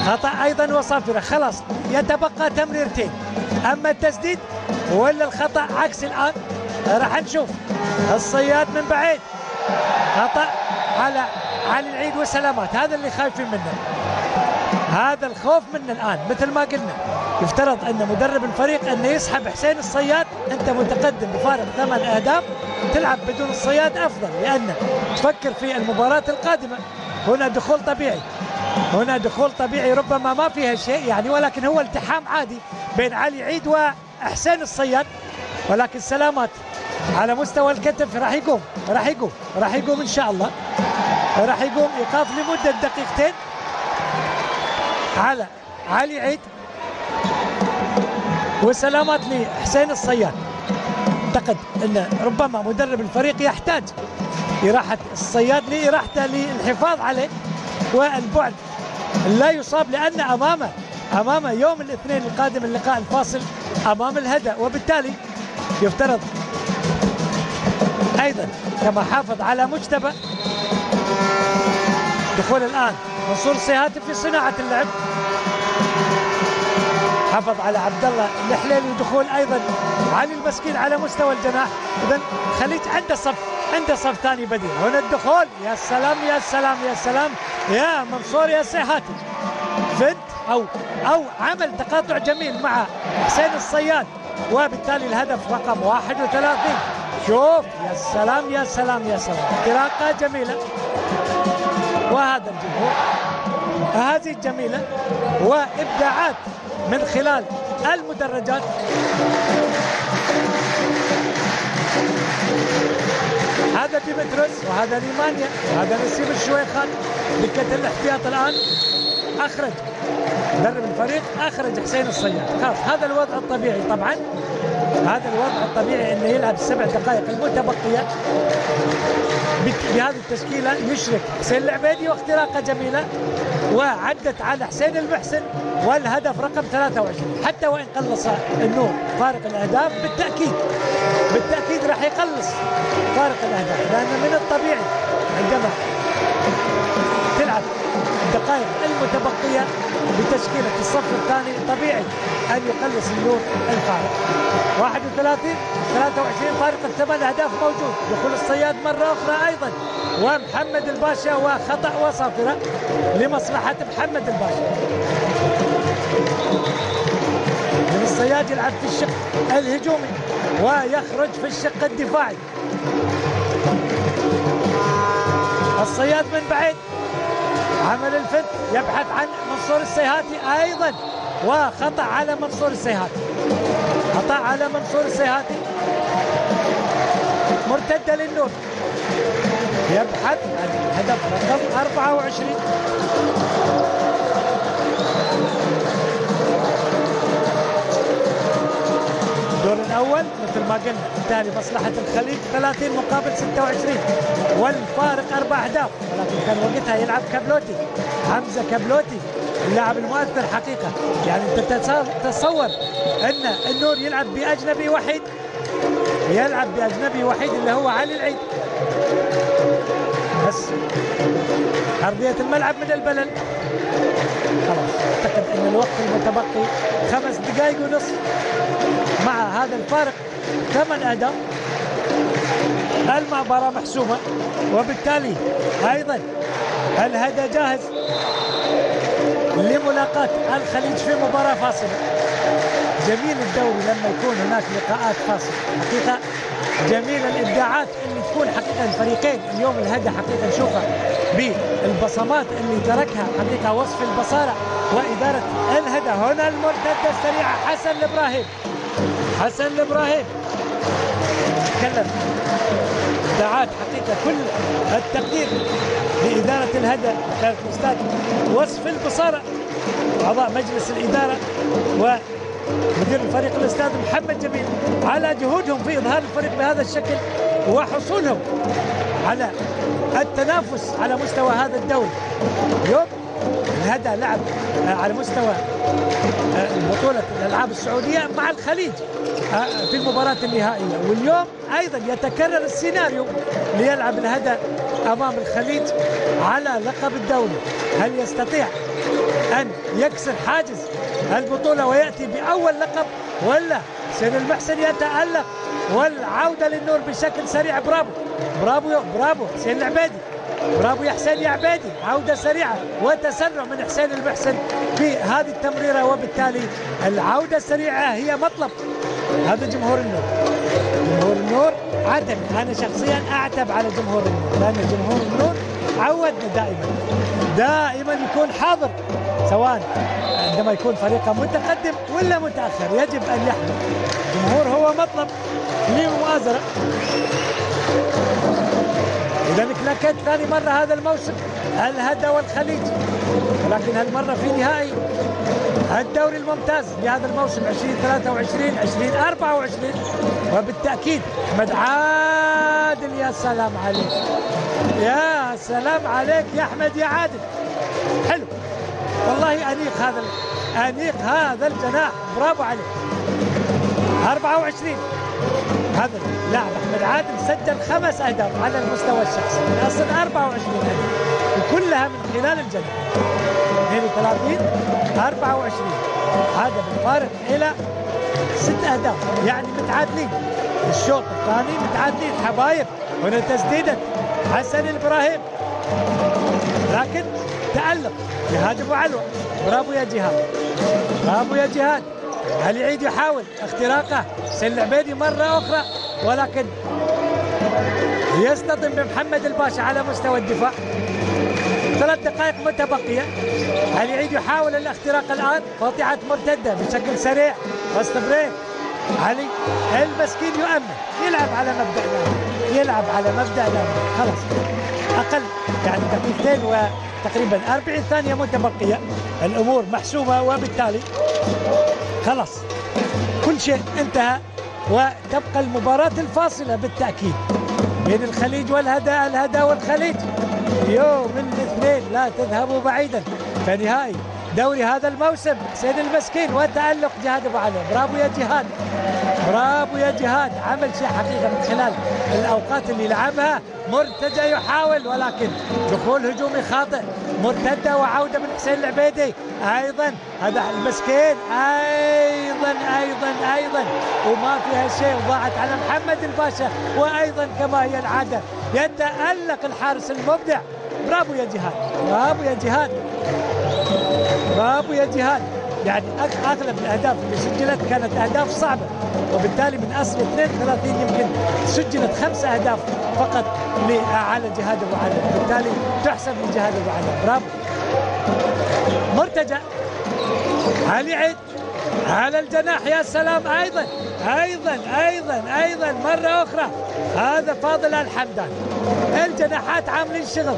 خطأ ايضا وصافرة. خلاص يتبقى تمريرتين، اما التسديد ولا الخطأ عكس الآن راح نشوف. الصياد من بعيد، خطأ على علي العيد وسلامات، هذا اللي خايفين منه، هذا الخوف منه الآن. مثل ما قلنا يفترض أن مدرب الفريق أنه يسحب حسين الصياد، أنت متقدم بفارق 8 أهداف، تلعب بدون الصياد أفضل، لأن تفكر في المباراة القادمة. هنا دخول طبيعي ربما ما فيها شيء يعني، ولكن هو التحام عادي بين علي عيد وحسين الصياد، ولكن سلامات على مستوى الكتف. راح يقوم ان شاء الله، راح يقوم ايقاف لمده دقيقتين على علي عيد، وسلامات لحسين الصياد. اعتقد ان ربما مدرب الفريق يحتاج إراحة الصياد لإراحته للحفاظ عليه والبعد لا يصاب، لأن أمامه يوم الاثنين القادم اللقاء الفاصل أمام الهدى، وبالتالي يفترض أيضا كما حافظ على مجتبى. دخول الآن منصور السيهاتي في صناعة اللعب، حافظ على عبد الله الحليلي، ودخول أيضا علي المسكين على مستوى الجناح. إذا خليج عنده صف ثاني بديل. هنا الدخول، يا سلام يا سلام يا سلام يا منصور يا سيهاتي، فنت أو عمل تقاطع جميل مع حسين الصياد، وبالتالي الهدف رقم 31. شوف يا سلام يا سلام يا سلام، اختراقة جميلة، وهذا الجمهور هذه الجميلة وإبداعات من خلال المدرجات. هذا ديمتروس وهذا ريمانيا وهذا نسيب الشويخان. دكة الاحتياط الآن أخرج مدرب الفريق، أخرج حسين الصياد. خلاص هذا الوضع الطبيعي، طبعا هذا الوضع الطبيعي أنه يلعب ال7 دقائق المتبقية بهذه التشكيلة. يشرك حسين العبيدي واختراقة جميلة وعدت على حسين المحسن، والهدف رقم 23. حتى وإن قلص النور فارق الأهداف، بالتأكيد راح يقلص فارق الأهداف، لأن من الطبيعي عندما تلعب الدقائق المتبقية بتشكيلة الصف الثاني طبيعي أن يقلص النور الفارق. 31 23 فارق ال8 أهداف موجود. دخول الصياد مرة أخرى أيضا، ومحمد الباشا، وخطأ وصافرة لمصلحة محمد الباشا. الصياد يلعب في الشق الهجومي ويخرج في الشق الدفاعي. الصياد من بعيد عمل الفت، يبحث عن منصور السيهاتي أيضا، وخطأ على منصور السيهاتي، خطأ على منصور السيهاتي. مرتدة للنور، يبحث عن هدف رقم 24. الدور الأول مثل ما قلنا انتهى لمصلحة الخليج 30 مقابل 26 والفارق 4 أهداف، ولكن كان وقتها يلعب كابلوتي، حمزة كابلوتي اللاعب المؤثر حقيقة. يعني انت تتصور ان النور يلعب بأجنبي وحيد، اللي هو علي العيد. بس أرضية الملعب من البلل. خلاص اعتقد ان الوقت المتبقي 5 دقائق ونصف، مع هذا الفارق 8 أهداف، المباراة محسومة، وبالتالي أيضا الهدى جاهز لملاقاة الخليج في مباراة فاصلة. جميل الدوري لما يكون هناك لقاءات فاصلة، حقيقة جميل الإبداعات اللي تكون حقيقة الفريقين. اليوم الهدى حقيقة نشوفها بالبصمات اللي تركها، حقيقة وصف البصارة وإدارة الهدى. هنا المرتدة السريعة، حسن الإبراهيم تكلم إبداعات حقيقة، كل التقدير لإدارة الهدى، إدارة الأستاذ وصف البصارة، أعضاء مجلس الإدارة ومدير الفريق الأستاذ محمد جميل على جهودهم في إظهار الفريق بهذا الشكل وحصولهم على التنافس على مستوى هذا الدوري. اليوم الهدى لعب على مستوى بطولة الألعاب السعودية مع الخليج في المباراة النهائية، واليوم أيضا يتكرر السيناريو ليلعب الهدى أمام الخليج على لقب الدوري. هل يستطيع أن يكسر حاجز البطولة ويأتي بأول لقب، ولا حسين المحسن يتألق والعودة للنور بشكل سريع؟ برافو حسين العبيدي، برافو يا حسين يا عبيدي، عودة سريعة وتسرع من حسين المحسن في هذه التمريرة، وبالتالي العودة السريعة هي مطلب هذا جمهور النور. جمهور النور عاتب، أنا شخصيا أعتب على جمهور النور، لأن جمهور النور عودنا دائما يكون حاضر، سواء عندما يكون فريقه متقدم ولا متأخر يجب أن يحضر. الجمهور هو مطلب للمؤازرة. إذا كلاكيت ثاني مرة هذا الموسم الهدى والخليج، ولكن هالمرة في نهائي الدوري الممتاز لهذا الموسم 2023 2024، وبالتأكيد أحمد عادل عادل يا سلام عليك، يا سلام عليك يا أحمد يا عادل. حلو والله، أنيق هذا الجناح، برافو عليك. 24 هذا اللاعب أحمد عادل سجل 5 أهداف على المستوى الشخصي من أصل 24 هدف وكلها من خلال الجناح. 32 24 هذا بالفارق إلى 6 أهداف، يعني متعادلين. الشوط الثاني متعادلين حبايب. هنا تسديدة حسن الإبراهيم، لكن تألق جهاد أبو علوة. برافو يا جهاد، برافو يا جهاد. علي عيد يحاول اختراقه، حسين العبيدي مرة أخرى، ولكن يصطدم بمحمد الباشا على مستوى الدفاع. 3 دقائق متبقية. علي عيد يحاول الاختراق الآن، قطعت مرتدة بشكل سريع، فاست بريك. علي المسكين يؤمن، يلعب على مبدأ نامي، يلعب على مبدأ نامي. خلاص أقل يعني دقيقتين وتقريبا 40 ثانية متبقية، الأمور محسومة، وبالتالي خلاص كل شيء انتهى، وتبقى المباراة الفاصلة بالتأكيد بين الخليج والهدى. الهدى والخليج يوم الاثنين، لا تذهبوا بعيدا، فنهائي دوري هذا الموسم. حسين المسكين وتألق جهاد أبو علي. برافو يا جهاد، برافو يا جهاد. عمل شيء حقيقة من خلال الأوقات اللي لعبها. مرتجى يحاول، ولكن دخول هجومي خاطئ، مرتدة وعودة من حسين العبيدي. أيضا هذا المسكين، أيضا وما فيها شيء، ضاعت على محمد الباشا. وأيضا كما هي العادة يتألق الحارس المبدع. برافو يا جهاد، برافو يا جهاد، برافو يا جهاد. يعني اغلب الاهداف اللي سجلت كانت اهداف صعبه، وبالتالي من اصل 32 يمكن سجلت 5 اهداف فقط على جهاد ابو علي، بالتالي تحسب لجهاد ابو علي. برافو. مرتجى، علي عيد على الجناح، يا سلام. ايضا مره اخرى هذا فاضل الحمدان. الجناحات عاملين شغل،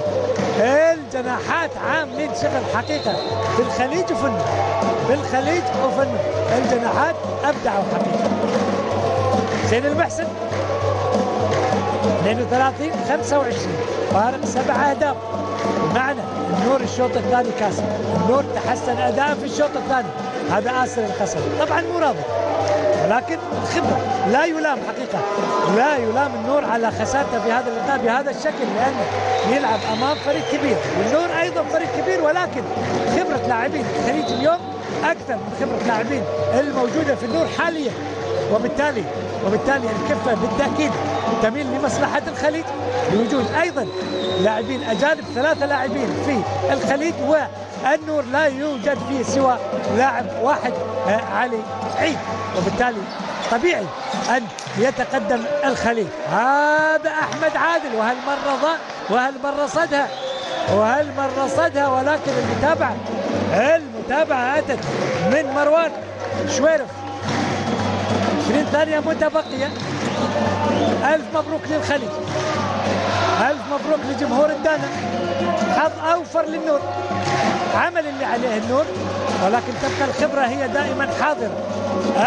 الجناحات عاملين شغل حقيقه في الخليج وفي النور، في الخليج وفي النور الجناحات ابدعوا حقيقه. حسين المحسن 32 25 فارق 7 اهداف. بمعنى النور الشوط الثاني كاسب، النور تحسن اداء في الشوط الثاني. هذا آسر القصر طبعا مو راضي، ولكن خبرة. لا يلام حقيقة، لا يلام النور على خسارته في هذا اللقاء بهذا الشكل، لأنه يلعب أمام فريق كبير، والنور أيضا فريق كبير، ولكن خبرة لاعبين الخليج اليوم أكثر من خبرة لاعبين الموجودة في النور حاليا، وبالتالي الكفة بالتأكيد تميل لمصلحة الخليج بوجود أيضا لاعبين أجانب. 3 لاعبين في الخليج، والنور لا يوجد فيه سوى لاعب واحد علي عيد، وبالتالي طبيعي أن يتقدم الخليج. هذا أحمد عادل، وهالمرة صدها، ولكن المتابعة أتت من مروان شويرف. 20 ثانية متبقية. ألف مبروك للخليج، ألف مبروك لجمهور الدانا. حظ أوفر للنور، عمل اللي عليه النور، ولكن تبقى الخبرة هي دائما حاضرة.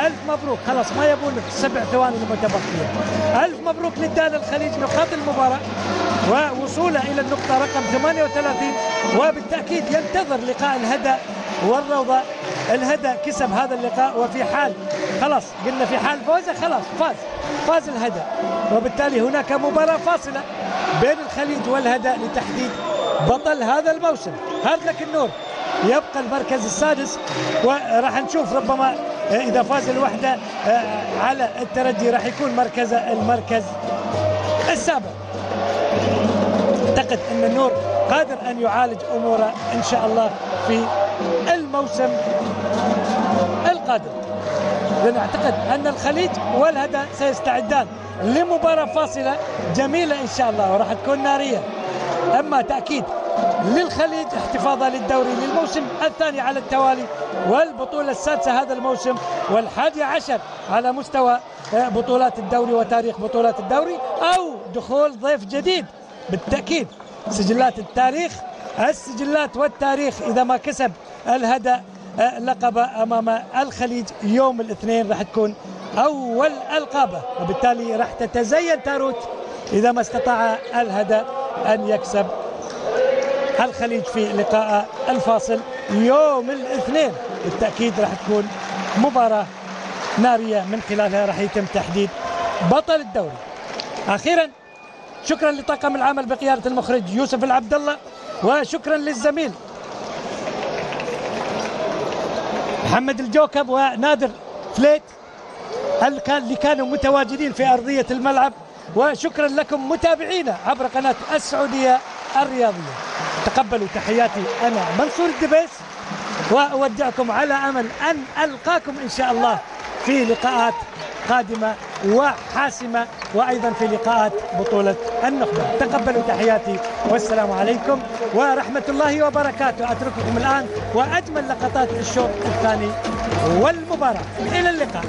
ألف مبروك، خلاص ما يبون 7 ثواني المتبقية. ألف مبروك للدانا الخليج نقاط المباراة ووصوله إلى النقطة رقم 38، وبالتأكيد ينتظر لقاء الهدى والروضة. الهدى كسب هذا اللقاء، وفي حال خلاص قلنا في حال فوزه خلاص فاز الهدى، وبالتالي هناك مباراة فاصلة بين الخليج والهدى لتحديد بطل هذا الموسم. هارلك النور يبقى المركز السادس، وراح نشوف ربما إذا فاز الوحدة على الترجي راح يكون المركز السابع. أعتقد أن النور قادر أن يعالج أموره إن شاء الله في الموسم القادم، لأن أعتقد أن الخليج والهدى سيستعدان لمباراة فاصلة جميلة إن شاء الله، وراح تكون نارية. أما تأكيد للخليج احتفاظا للدوري للموسم الثاني على التوالي، والبطولة السادسة هذا الموسم، وال11 على مستوى بطولات الدوري وتاريخ بطولات الدوري، أو دخول ضيف جديد بالتأكيد. سجلات التاريخ، السجلات والتاريخ إذا ما كسب الهدى لقبه أمام الخليج يوم الاثنين راح تكون أول ألقابه، وبالتالي راح تتزين تاروت إذا ما استطاع الهدى أن يكسب الخليج في لقاء الفاصل يوم الاثنين. بالتأكيد راح تكون مباراة نارية من خلالها راح يتم تحديد بطل الدوري. أخيرا شكرا لطاقم العمل بقيادة المخرج يوسف العبد الله، وشكرا للزميل محمد الجوكب ونادر فليت اللي كانوا متواجدين في أرضية الملعب، وشكرا لكم متابعينا عبر قناة السعودية الرياضية. تقبلوا تحياتي، أنا منصور الدبيس، وأودعكم على أمل أن ألقاكم إن شاء الله في لقاءات قادمة وحاسمة، وأيضا في لقاءات بطولة النخبة. تقبلوا تحياتي والسلام عليكم ورحمة الله وبركاته. أترككم الآن وأجمل لقطات الشوط الثاني والمباراة. إلى اللقاء.